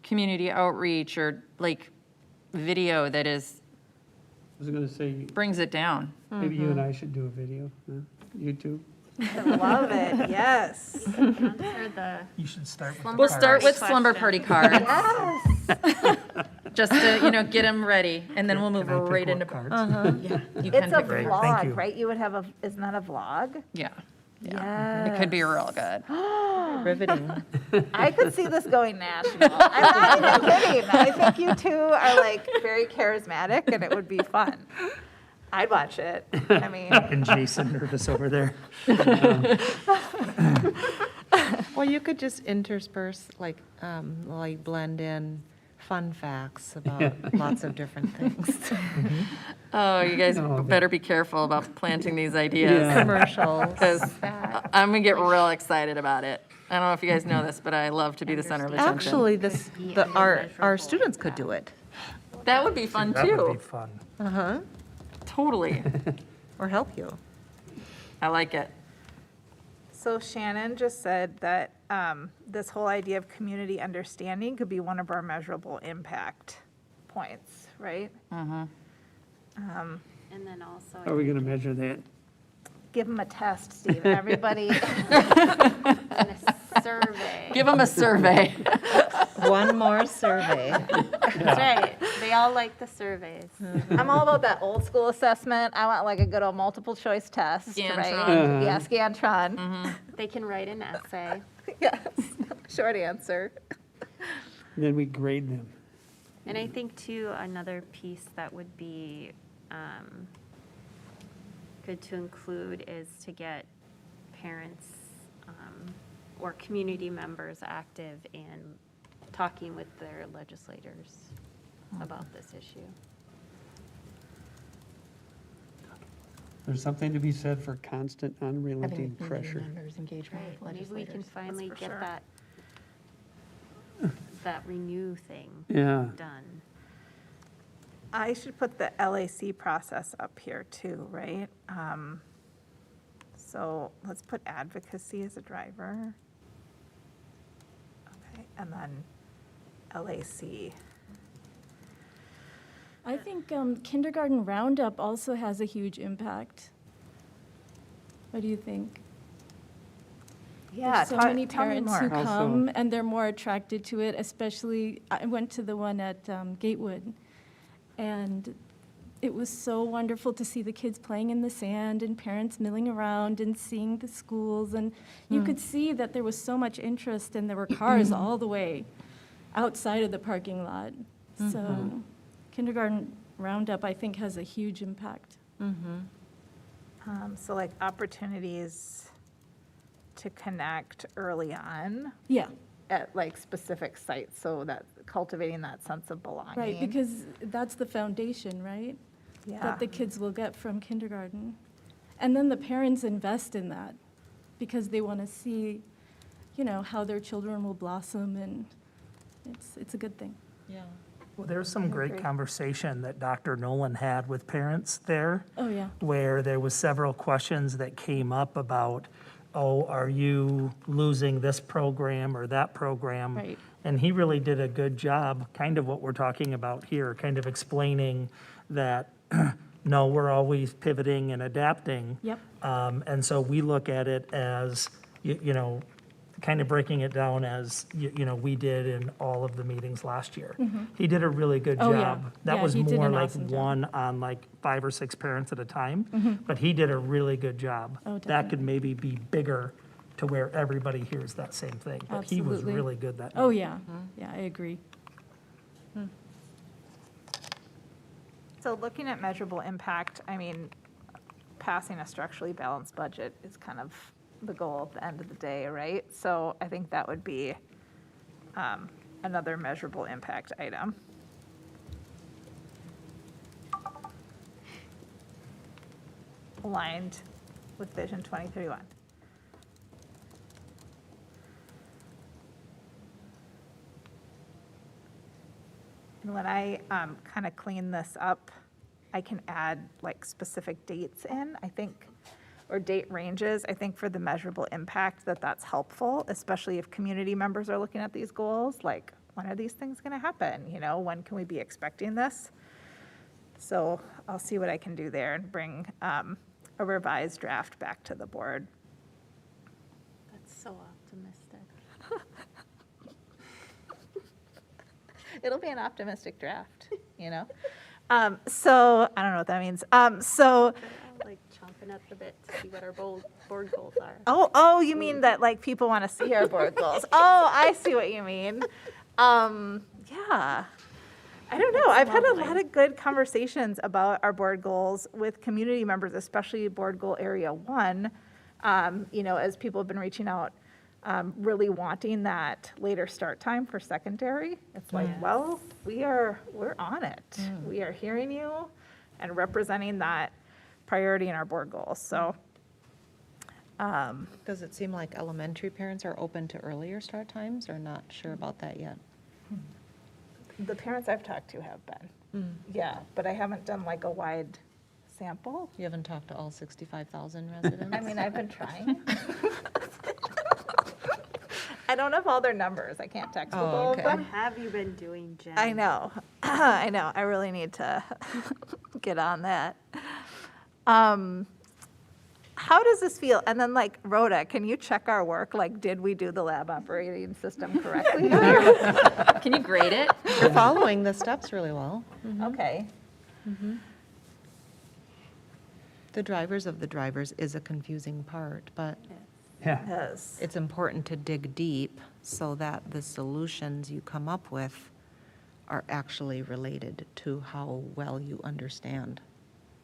community outreach or like video that I was gonna say, brings it down. maybe you and I should do a video, huh? YouTube? I love it, yes. For the You should start with. We'll the start cards. with slumber party cards. Just to, get them ready, and then we'll move Can I pick right what into. cards? Yeah, you can It's a pick. Great, thank vlog, you. right? You would have isn't that a vlog? Yeah, Yeah. it could be real good. Riveting. I could see this going national. I'm not even kidding. I think you two are like very charismatic and it would be fun. I'd watch it. I mean, And Jason nervous over there. Well, you could just intersperse, like blend in fun facts about lots of different things. Oh, you guys No, but- better be careful about planting these ideas. Yeah. Commercials. Because I'm gonna get real excited about it. I don't know if you guys know this, but I love to be the center of attention. Actually, our students could do it, That would be fun That would be too. fun. Totally. or help you. I like it. so Shannon just said that this whole idea of community understanding could be one of our measurable impact points, right? And then also. How are we gonna measure that? Give them a test, Steve. Everybody, And a survey. Give them a survey. One more survey. That's right. They all like the surveys. I'm all about that old school assessment. I want like a good old multiple choice test, right? Scantron. Yeah, Scantron. They can write an essay. Yes, short answer. Then we grade them. And I think too, another piece that would be good to include is to get parents or community members active in talking with their legislators about this issue. There's something to be said for constant, unrelenting pressure. Maybe we can finally for get sure. that renew thing Yeah. done. I should put the LAC process up here too, right? So let's put advocacy as a driver. Okay, and then LAC. I think kindergarten roundup also has a huge impact. What do you think? Yeah, There's so many tell me parents more. who How so? come and they're more attracted to it, especially, I went to the one at Gatewood. And it was so wonderful to see the kids playing in the sand and parents milling around and seeing the schools. And you could see that there was so much interest and there were cars all the way outside of the parking lot. So kindergarten roundup, I think, has a huge impact. So like opportunities to connect early on Yeah, at like specific sites, so that cultivating that sense of belonging. right, because that's the foundation, right? Yeah. That the kids will get from kindergarten. And then the parents invest in that because they want to see, how their children will blossom, and it's a good thing. Yeah. Well, there's some great conversation that Dr. Nolan had with parents there, Oh, yeah. where there was several questions that came up about, oh, are you losing this program or that program? Right. And he really did a good job, kind of what we're talking about here, kind of explaining that, no, we're always pivoting and adapting. Yep. And so we look at it as, kind of breaking it down as, we did in all of the meetings last year. He did a really good Oh, yeah. job. That Yeah, was he did more an like awesome job. one on like 5 or 6 parents at a time, but he did a really good job. Oh, That could maybe be bigger to where everybody hears that same thing, but he was Absolutely. really good that Oh, night. yeah. Yeah, I agree. So looking at measurable impact, I mean, passing a structurally balanced budget is kind of the goal at the end of the day, right? So I think that would be another measurable impact item. Aligned with Vision 2031. And when I kind of clean this up, I can add like specific dates in, I think, or date ranges. I think for the measurable impact that's helpful, especially if community members are looking at these goals, like when are these things going to happen? When can we be expecting this? So I'll see what I can do there and bring a revised draft back to the board. That's so optimistic. It'll be an optimistic draft, So I don't know what that means. So, Like chomping at the bit to see what our board goals are. oh, you mean that like people want to see our board goals? Oh, I see what you mean. Yeah. I don't know. I've had a lot of good conversations about our board goals with community members, especially board goal area 1. As people have been reaching out, really wanting that later start time for secondary. It's like, well, we're on it. We are hearing you and representing that priority in our board goals. So, Does it seem like elementary parents are open to earlier start times or not sure about that yet? the parents I've talked to have been. Yeah, but I haven't done like a wide sample. You haven't talked to all 65,000 residents? I mean, I've been trying. I don't have all their numbers. I can't text with all of okay. What them. have you been doing, Jen? I know. I know. I really need to get on that. How does this feel? And then like, Rhoda, can you check our work? Like, did we do the lab operating system correctly? Can you grade it? You're following the steps really well. Okay. The drivers of the drivers is a confusing part, but Yeah. Yes. it's important to dig deep so that the solutions you come up with are actually related to how well you understand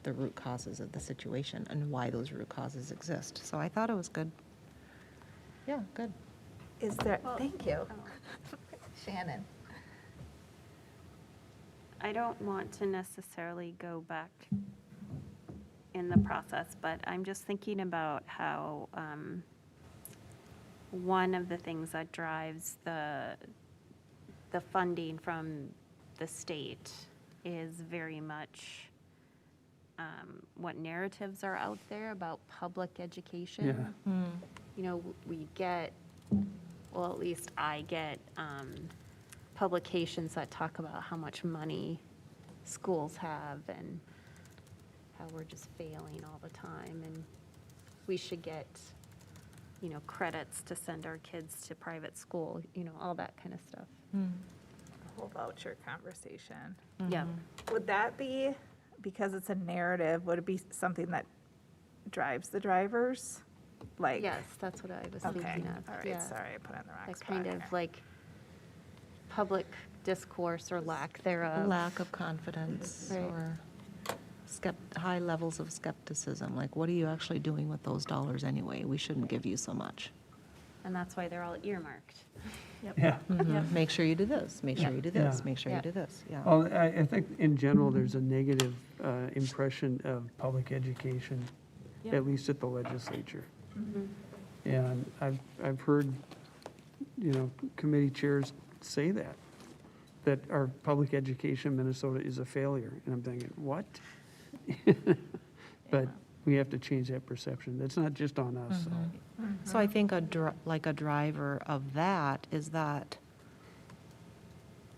the root causes of the situation and why those root causes exist. So I thought it was good. Yeah, good. Is there, thank you. Shannon. I don't want to necessarily go back in the process, but I'm just thinking about how one of the things that drives the funding from the state is very much what narratives are out there about public education. You know, we get, well, at least I get publications that talk about how much money schools have and how we're just failing all the time, and we should get credits to send our kids to private school, all that kind of stuff. Whole voucher conversation. Yeah. Would that be, because it's a narrative, would it be something that drives the drivers? Like, Yes, that's what I was okay, thinking of. all right, yeah. sorry, I put it in the wrong That spot kind of here. like public discourse or lack thereof. Lack of confidence Right. or high levels of skepticism, like what are you actually doing with those dollars anyway? We shouldn't give you so much. And that's why they're all earmarked. Yeah. Make sure you do this, make sure you do this, Yeah. make sure you Yeah. do this, yeah. Well, I think in general, there's a negative impression of public education, at least at the legislature. And I've heard, committee chairs say that our public education in Minnesota is a failure. And I'm thinking, what? But we have to change that perception. That's not just on us, so. So I think like a driver of that is that,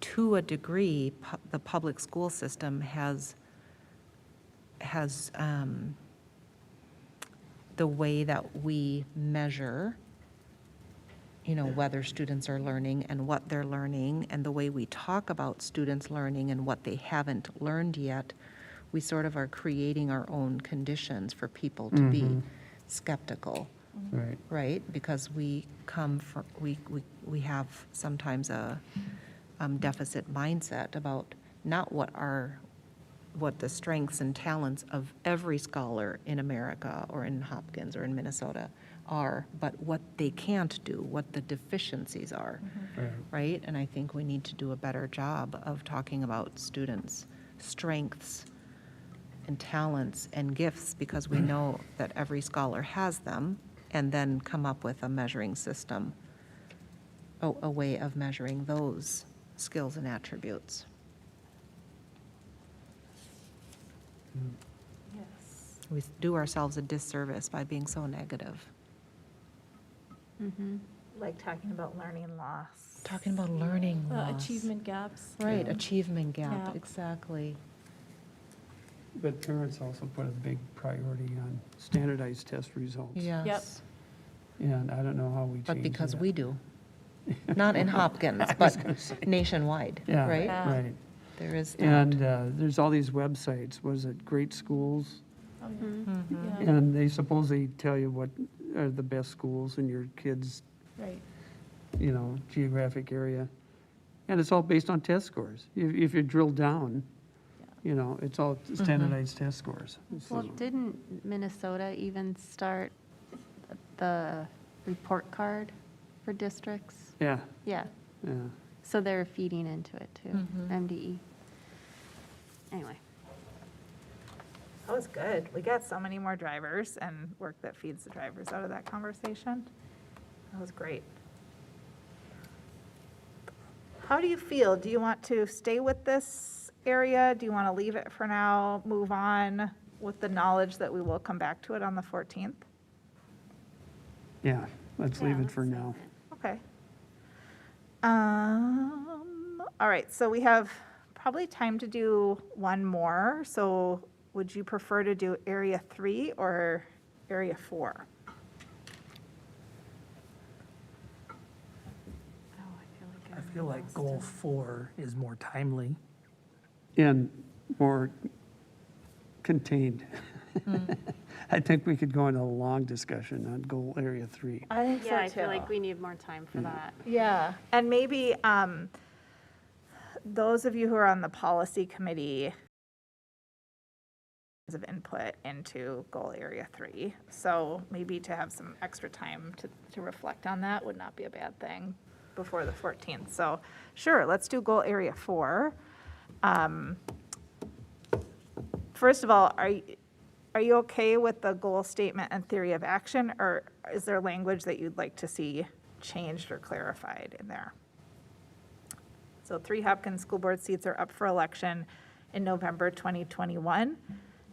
to a degree, the public school system has the way that we measure, whether students are learning and what they're learning, and the way we talk about students learning and what they haven't learned yet, we sort of are creating our own conditions for people to be skeptical. Right. Right, because we come from, we have sometimes a deficit mindset about not what the strengths and talents of every scholar in America or in Hopkins or in Minnesota are, but what they can't do, what the deficiencies are, right? And I think we need to do a better job of talking about students' strengths and talents and gifts, because we know that every scholar has them, and then come up with a measuring system, a way of measuring those skills and attributes. Yes. We do ourselves a disservice by being so negative. Like talking about learning loss. Talking about learning loss. Achievement gaps. Right, achievement gap, Yeah. exactly. But parents also put a big priority on standardized test results. Yes. And I don't know how we change that. But because we do. Not in Hopkins, but nationwide, Yeah, right? right. There is that. And there's all these websites, was it Great Schools? Oh, yeah. And they supposedly tell you what are the best schools in your kids' Right. geographic area. And it's all based on test scores. If you drill down, it's all standardized test scores. Well, So- didn't Minnesota even start the report card for districts? Yeah, Yeah, yeah. so they're feeding into it too, MDE. Anyway. That was good. We got so many more drivers and work that feeds the drivers out of that conversation. That was great. How do you feel? Do you want to stay with this area? Do you want to leave it for now, move on with the knowledge that we will come back to it on the 14th? Yeah, let's leave it for now. Okay. All right, so we have probably time to do one more. So would you prefer to do area 3 or area 4? I feel like goal 4 is more timely. And more contained. I think we could go into a long discussion on goal area 3. I think Yeah, I feel like we need more time for that. Yeah, and maybe those of you who are on the policy committee of input into goal area 3. So maybe to have some extra time to reflect on that would not be a bad thing before the 14th. So sure, let's do goal area 4. First of all, are you okay with the goal statement and theory of action, or is there language that you'd like to see changed or clarified in there? So 3 Hopkins School Board seats are up for election in November 2021.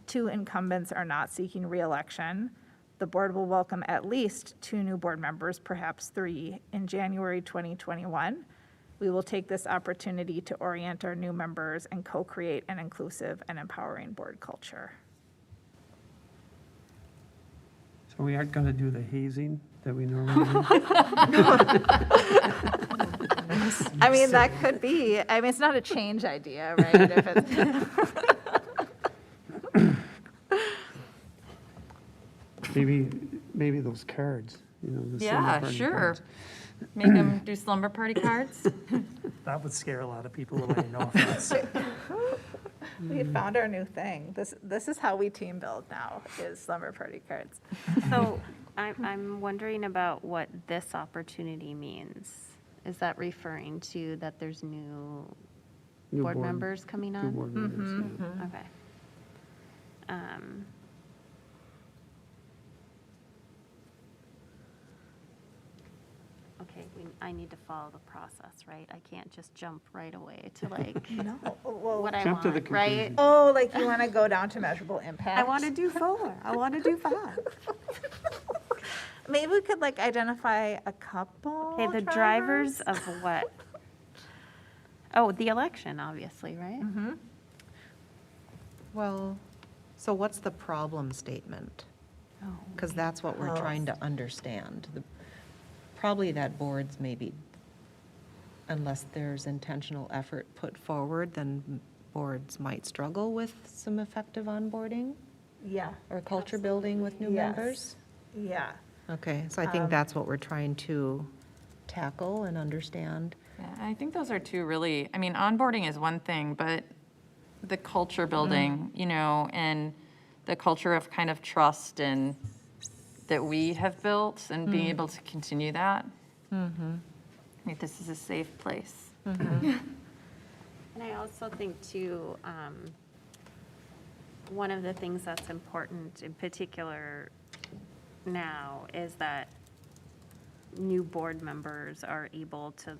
2 incumbents are not seeking re-election. The board will welcome at least 2 new board members, perhaps 3, in January 2021. We will take this opportunity to orient our new members and co-create an inclusive and empowering board culture. So we aren't going to do the hazing that that we normally do? I mean, that could be, I mean, it's not a change idea, right? If it's, Maybe those cards, the slumber Yeah, party sure. cards. Make them do slumber party cards. That would scare a lot of people away, no offense. we found our new thing. This is how we team build now, is slumber party cards. So I'm wondering about what this opportunity means. Is that referring to that there's new New board members coming New on? board members, yeah. Okay. Okay, I need to follow the process, right? I can't just jump right away to like No, well, what I Jump to the want, right? conclusion. oh, like you want to go down to measurable impact? I want to do 4. I want to do 5. Maybe we could like identify a couple. Okay, the drivers of what? Oh, the election, obviously, right? Well, so what's the problem statement? Oh, Because that's what we're trying to understand. Probably that boards maybe, unless there's intentional effort put forward, then boards might struggle with some effective onboarding Yeah, or culture building with new Yes. members. yeah. Okay, so I think that's what we're trying to tackle and understand. Yeah, I think those are two really, I mean, onboarding is one thing, but the culture building, and the culture of kind of trust and that we have built and being able to continue that. I think this is a safe place. And I also think too, one of the things that's important in particular now is that new board members are able to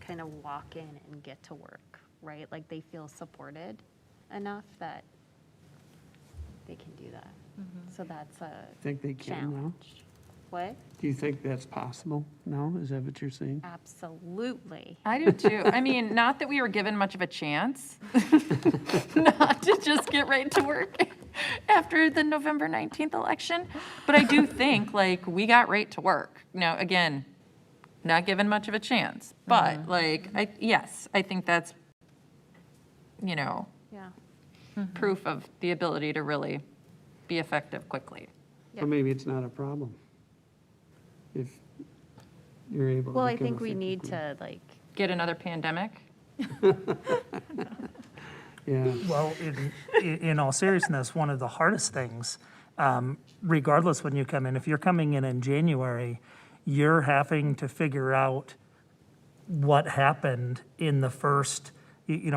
kind of walk in and get to work, right? Like they feel supported enough that they can do that. So that's a Think they can now? challenge. What? Do you think that's possible now? Is that what you're saying? Absolutely. I do too. I mean, not that we were given much of a chance not to just get right to work after the November 19th election, but I do think like we got right to work. Now, again, not given much of a chance, but like, I think that's, Yeah. proof of the ability to really be effective quickly. Or maybe it's not a problem if you're able to Well, I become think we need effective. to like, Get another pandemic? Yeah, Well, in all seriousness, one of the hardest things, regardless when you come in, if you're coming in January, you're having to figure out what happened in the first,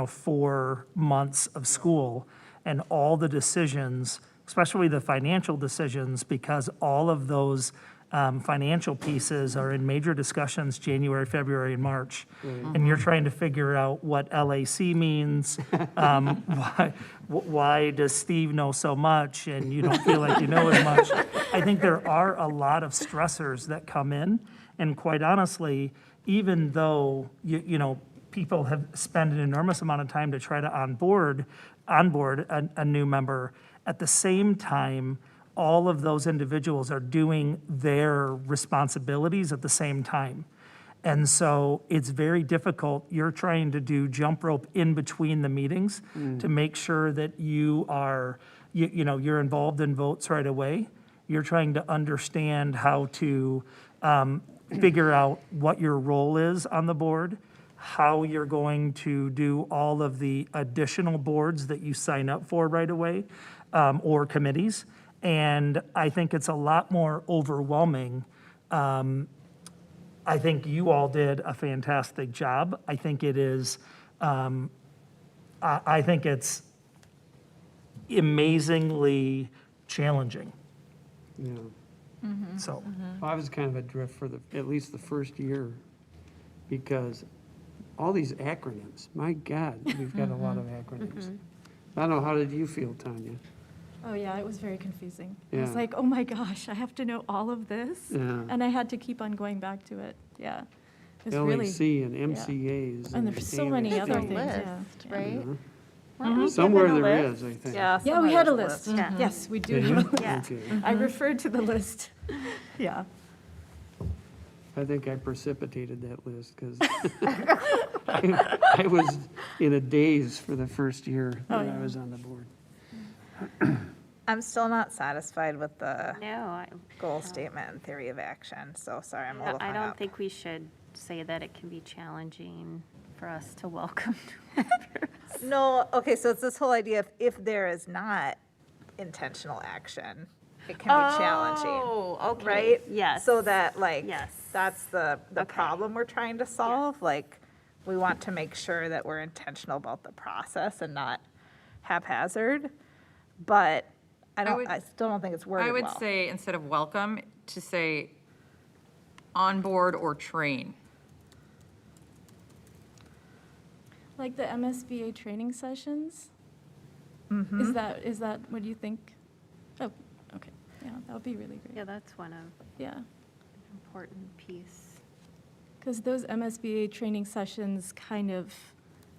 4 months of school and all the decisions, especially the financial decisions, because all of those financial pieces are in major discussions January, February, and March. And you're trying to figure out what LAC means, why does Steve know so much and you don't feel like you know as much. I think there are a lot of stressors that come in, and quite honestly, even though, people have spent an enormous amount of time to try to onboard a new member, at the same time, all of those individuals are doing their responsibilities at the same time. And so it's very difficult. You're trying to do jump rope in between the meetings to make sure that you are, you're involved in votes right away. You're trying to understand how to figure out what your role is on the board, how you're going to do all of the additional boards that you sign up for right away, or committees. And I think it's a lot more overwhelming. I think you all did a fantastic job. I think it is, I think it's amazingly challenging. yeah. So, I was kind of adrift for at least the first year, because all these acronyms, my God, we've got a lot of acronyms. I don't know, how did you feel, Tanya? Oh, yeah, it was very confusing. I was Yeah. like, oh my gosh, I have to know all of this? Yeah. And I had to keep on going back to it, yeah. It was really, LAC and MCAs. and there's so many ANAs. other It's a things, list, yeah. right? Yeah. Weren't we Somewhere given a there list? is, I think. Yeah. Yeah, we had a somewhere there's list. Yeah. Yes, we do Did have a you? list. Yeah. Okay. I referred to the list, yeah. I think I precipitated that list because I was in a daze for the first year that I was on the board. I'm still not satisfied with the No, goal statement and theory of action, so sorry, I'm a little I hung don't up. think we should say that it can be challenging for us to welcome. No, okay, so it's this whole idea if there is not intentional action, it can be challenging, Oh, okay. right? Yes. So that like, Yes. that's the Okay. problem we're trying to solve. Like, we want to make sure that we're intentional about the process and not haphazard. But I still don't think it's worded I well. would say instead of welcome, to say onboard or train. Like the MSBA training sessions? Is that what you think? Oh, okay. Yeah, that would be really great. Yeah, that's one of Yeah. important piece. Because those MSBA training sessions kind of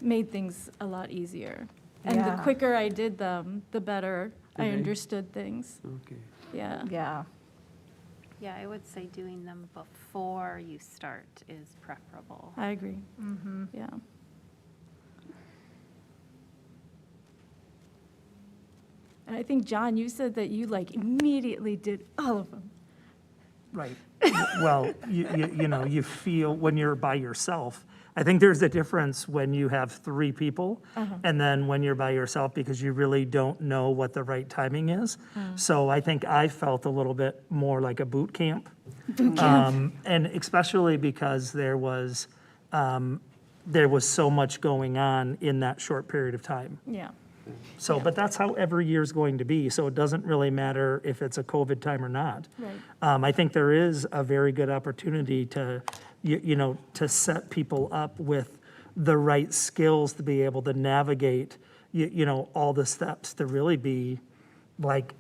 made things a lot easier. And the Yeah. quicker I did them, the better I Did they? understood things. Okay. Yeah. Yeah. Yeah, I would say doing them before you start is preferable. I agree. Yeah. And I think, John, you said that you like immediately did all of them. Right. Well, you feel when you're by yourself. I think there's a difference when you have three people and then when you're by yourself because you really don't know what the right timing is. So I think I felt a little bit more like a boot camp. And especially because there was so much going on in that short period of time. Yeah. So, but that's how every year's going to be, so it doesn't really matter if it's a COVID time or not. Right. I think there is a very good opportunity to, to set people up with the right skills to be able to navigate, all the steps to really be like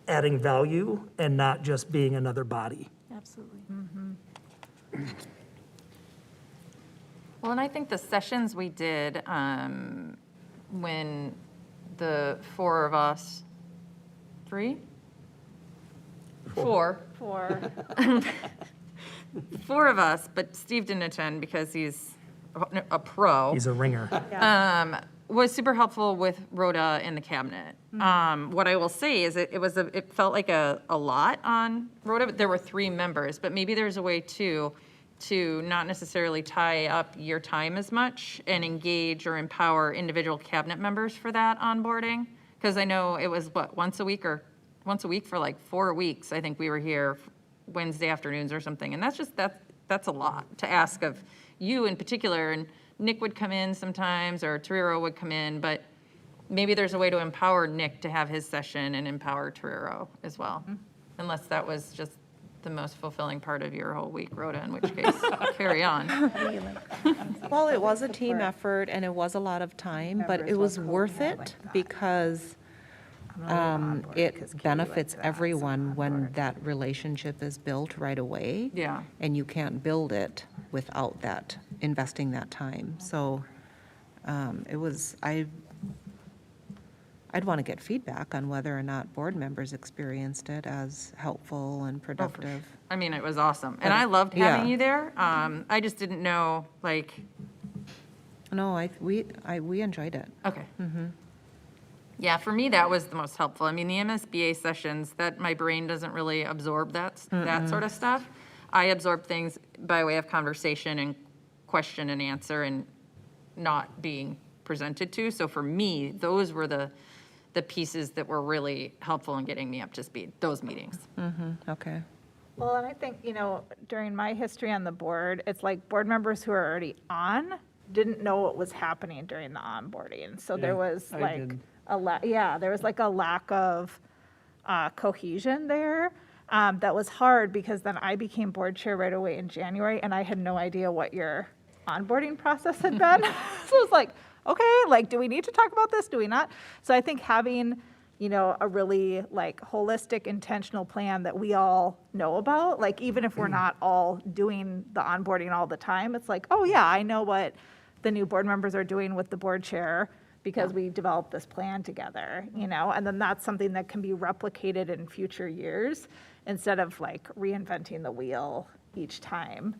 adding value and not just being another body. Absolutely. Well, and I think the sessions we did when the four of us, four of us, but Steve didn't attend because he's a pro. He's a ringer. Was super helpful with Rhoda in the cabinet. What I will say is it felt like a lot on Rhoda, but there were 3 members, but maybe there's a way to not necessarily tie up your time as much and engage or empower individual cabinet members for that onboarding. Because I know it was once a week for like 4 weeks. I think we were here Wednesday afternoons or something. And that's a lot to ask of you in particular. And Nick would come in sometimes or Torero would come in, but maybe there's a way to empower Nick to have his session and empower Torero as well. Unless that was just the most fulfilling part of your whole week, Rhoda, in which case, carry on. Well, it was a team effort and it was a lot of time, but it was worth it because it benefits everyone when that relationship is built right away. Yeah. And you can't build it without that, investing that time. So I'd want to get feedback on whether or not board members experienced it as helpful and productive. I mean, it was awesome. And I loved having Yeah. you there. I just didn't know, like, No, we enjoyed it. okay. Yeah, for me, that was the most helpful. I mean, the MSBA sessions, that my brain doesn't really absorb that sort of stuff. I absorb things by way of conversation and question and answer and not being presented to. So for me, those were the pieces that were really helpful in getting me up to speed, those meetings. Okay. Well, and I think, during my history on the board, it's like board members who are already on didn't know what was happening during the onboarding. So there was I like did. there was like a lack of cohesion there. That was hard because then I became board chair right away in January and I had no idea what your onboarding process had been. So it was like, okay, like, do we need to talk about this? Do we not? So I think having, a really like holistic, intentional plan that we all know about, like even if we're not all doing the onboarding all the time, it's like, oh yeah, I know what the new board members are doing with the board chair because we developed this plan together, you know, and then that's something that can be replicated in future years instead of like reinventing the wheel each time.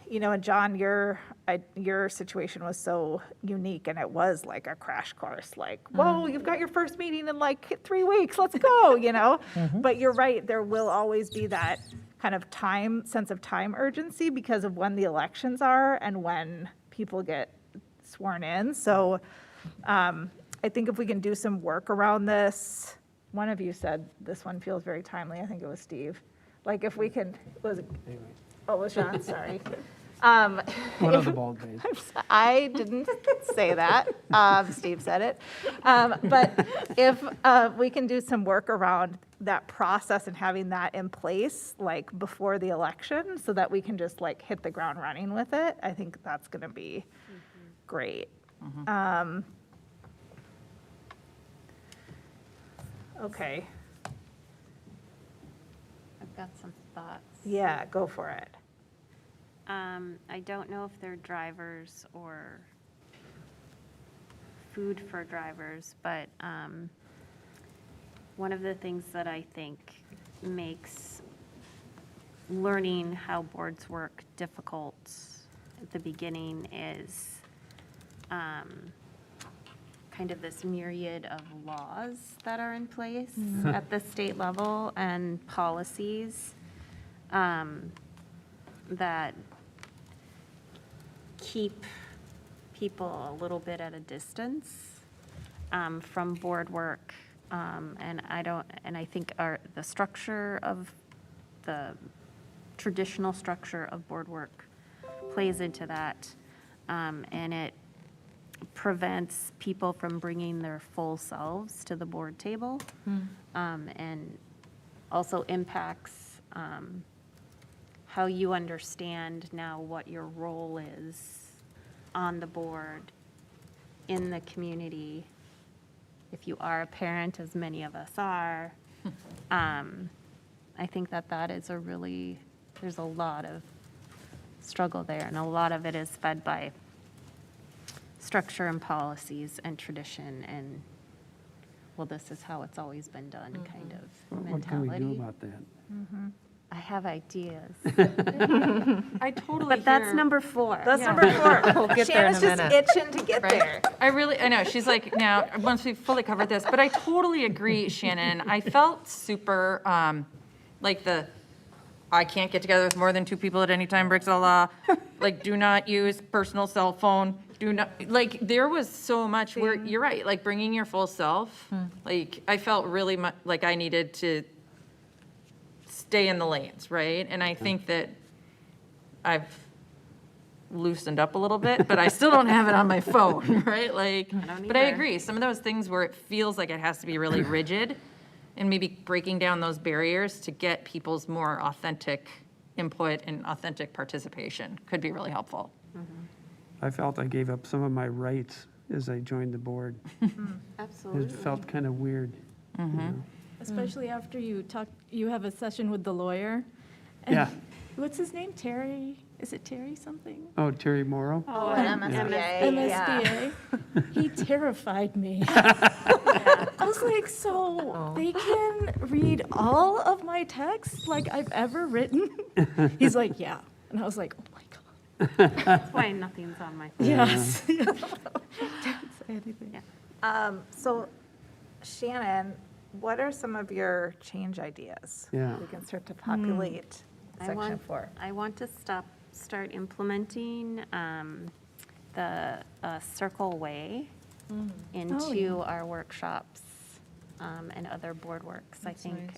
You know, and John, your situation was so unique, and it was like a crash course, like, whoa, you've got your first meeting in like 3 weeks, let's go, you know? But you're right, there will always be that kind of sense of time urgency because of when the elections are and when people get sworn in. So I think if we can do some work around this, one of you said this one feels very timely, I think it was Steve. Like if we can, was it? Oh, it was John, sorry. One of the bald days. I didn't say that. Steve said it. But if we can do some work around that process and having that in place, like before the election, so that we can just like hit the ground running with it, I think that's going to be great. Okay. I've got some thoughts. Yeah, go for it. I don't know if they're drivers or food for drivers, but one of the things that I think makes learning how boards work difficult at the beginning is kind of this myriad of laws that are in place at the state level and policies that keep people a little bit at a distance from board work, and I think the structure of the traditional structure of board work plays into that, and it prevents people from bringing their full selves to the board table, and also impacts how you understand now what your role is on the board, in the community. If you are a parent, as many of us are, I think that is there's a lot of struggle there, and a lot of it is fed by structure and policies and tradition and, well, this is how it's always been done kind of mentality. What can we do about that? I have ideas. I totally But that's hear- number 4. That's number 4. We'll get there in Shannon's a just minute. itching to get there. I know, she's like, now, once we've fully covered this, but I totally agree, Shannon. I felt super, like I can't get together with more than 2 people at any time, breaks the law. Like, do not use personal cell phone, do not, like, there was so much where, you're right, like, bringing your full self. Like, I felt really like I needed to stay in the lanes, right? And I think that I've loosened up a little bit, but I still don't have it on my phone, right? Like, but I either. agree, some of those things where it feels like it has to be really rigid, and maybe breaking down those barriers to get people's more authentic input and authentic participation could be really helpful. I felt I gave up some of my rights as I joined the board. Absolutely. It felt kind of weird. You know? Especially after you have a session with the lawyer. And Yeah. What's his name? Terry? Is it Terry something? Oh, Terry Morrow? Oh, and MSBA. He terrified me. I was like, so they can read all of my texts like I've ever written? He's like, yeah. And I was like, oh my God. That's why nothing's on my phone. Yes. Didn't say anything. So Shannon, what are some of your change ideas? Yeah. We can start to populate section 4. I want to start implementing the Circle Way into our workshops and other board works. I think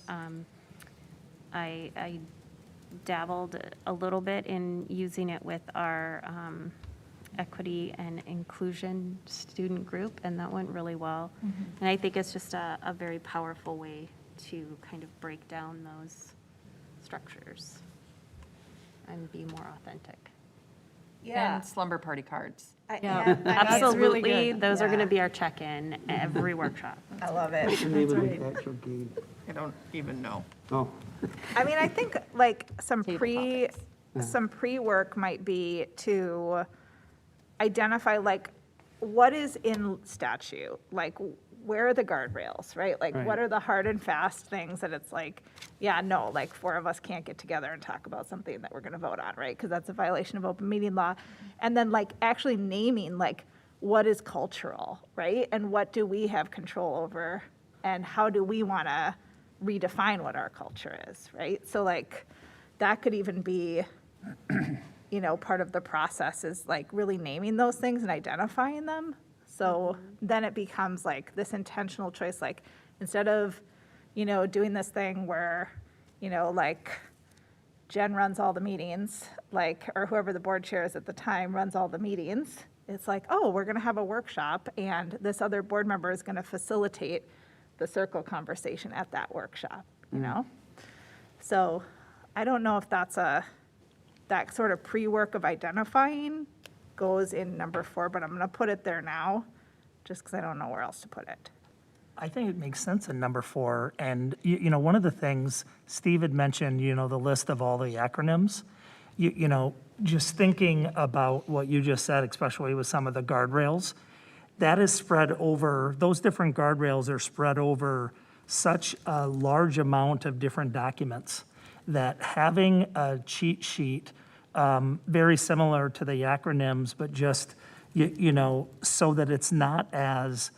I dabbled a little bit in using it with our equity and inclusion student group, and that went really well. And I think it's just a very powerful way to kind of break down those structures and be more authentic. And slumber party cards. Absolutely, those are going to Yeah. be our check-in every workshop. I love it. The name of the actual game. I don't even know. Oh, I mean, I think like some Table pre-work might be to identify like what is in statute? Like, where are the guardrails, right? Like, what Right. are the hard and fast things that it's like, yeah, no, like 4 of us can't get together and talk about something that we're gonna vote on, right? Because that's a violation of open meeting law. And then like actually naming like what is cultural, right? And what do we have control over? And how do we wanna redefine what our culture is, right? So like, that could even be, you know, part of the process is like really naming those things and identifying them. So then it becomes like this intentional choice, like instead of, you know, doing this thing where, you know, like Jen runs all the meetings, like, or whoever the board chair is at the time runs all the meetings. It's like, oh, we're gonna have a workshop and this other board member is gonna facilitate the circle conversation at that workshop, you know? So I don't know if that's that sort of pre-work of identifying goes in number 4, but I'm gonna put it there now, just because I don't know where else to put it. I think it makes sense in number 4. And, you know, one of the things Steve had mentioned, you know, the list of all the acronyms, you know, just thinking about what you just said, especially with some of the guardrails, that is spread over, those different guardrails are spread over such a large amount of different documents that having a cheat sheet, very similar to the acronyms, but just, you know, so that it's not as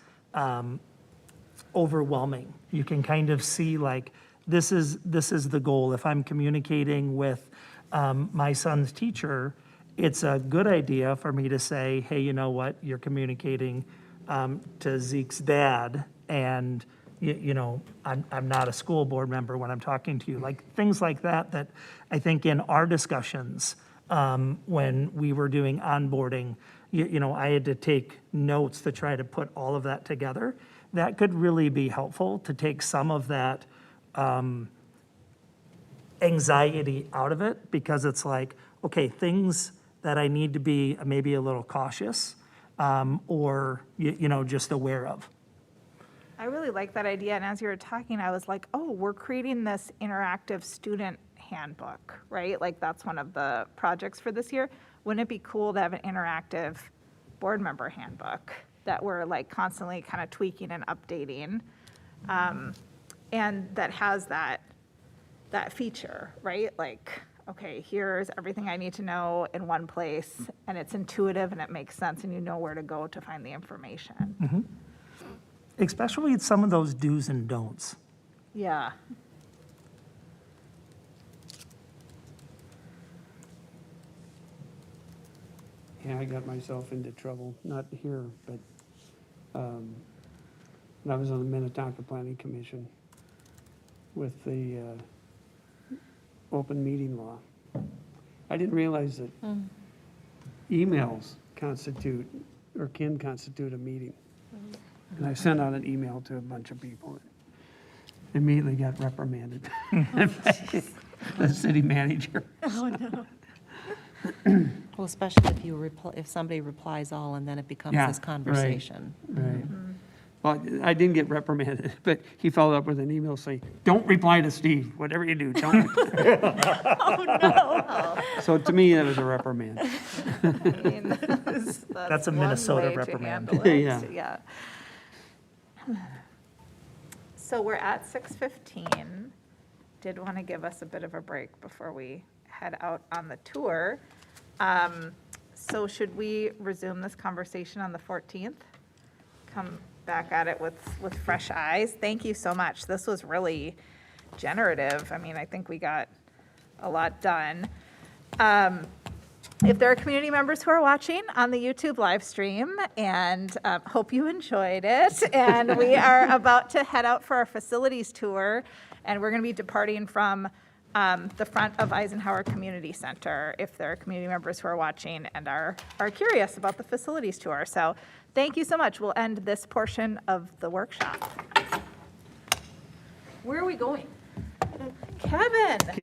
overwhelming. You can kind of see like, this is the goal. If I'm communicating with my son's teacher, it's a good idea for me to say, hey, you know what, you're communicating to Zeke's dad, and you know, I'm not a school board member when I'm talking to you. Like things like that, that I think in our discussions, when we were doing onboarding, you know, I had to take notes to try to put all of that together. That could really be helpful to take some of that anxiety out of it, because it's like, okay, things that I need to be maybe a little cautious or, you know, just aware of. I really like that idea, and as you were talking, I was like, oh, we're creating this interactive student handbook, right? Like that's one of the projects for this year. Wouldn't it be cool to have an interactive board member handbook that we're like constantly kind of tweaking and updating, and that has that feature, right? Like, okay, here's everything I need to know in one place, and it's intuitive and it makes sense, and you know where to go to find the information. Especially some of those do's and don'ts. Yeah. Yeah, I got myself into trouble, not here, but when I was on the Minnetonka Planning Commission with the open meeting law. I didn't realize that emails constitute, or can constitute a meeting. And I sent out an email to a bunch of people. Immediately got reprimanded. The city manager. Well, especially if if somebody replies all and then it becomes Yeah, this right. conversation. Right. Well, I didn't get reprimanded, but he followed up with an email saying, don't reply to Steve, whatever you do, don't. So to me, that was a reprimand. I mean, That's a one Minnesota way to reprimand. handle it, Yeah. yeah. So we're at 6:15. Did want to give us a bit of a break before we head out on the tour. So should we resume this conversation on the 14th? Come back at it with fresh eyes. Thank you so much. This was really generative. I mean, I think we got a lot done. If there are community members who are watching on the YouTube live stream, and hope you enjoyed it, and we are about to head out for our facilities tour, and we're going to be departing from the front of Eisenhower Community Center, if there are community members who are watching and are curious about the facilities tour. So thank you so much. We'll end this portion of the workshop. Where are we going? Kevin.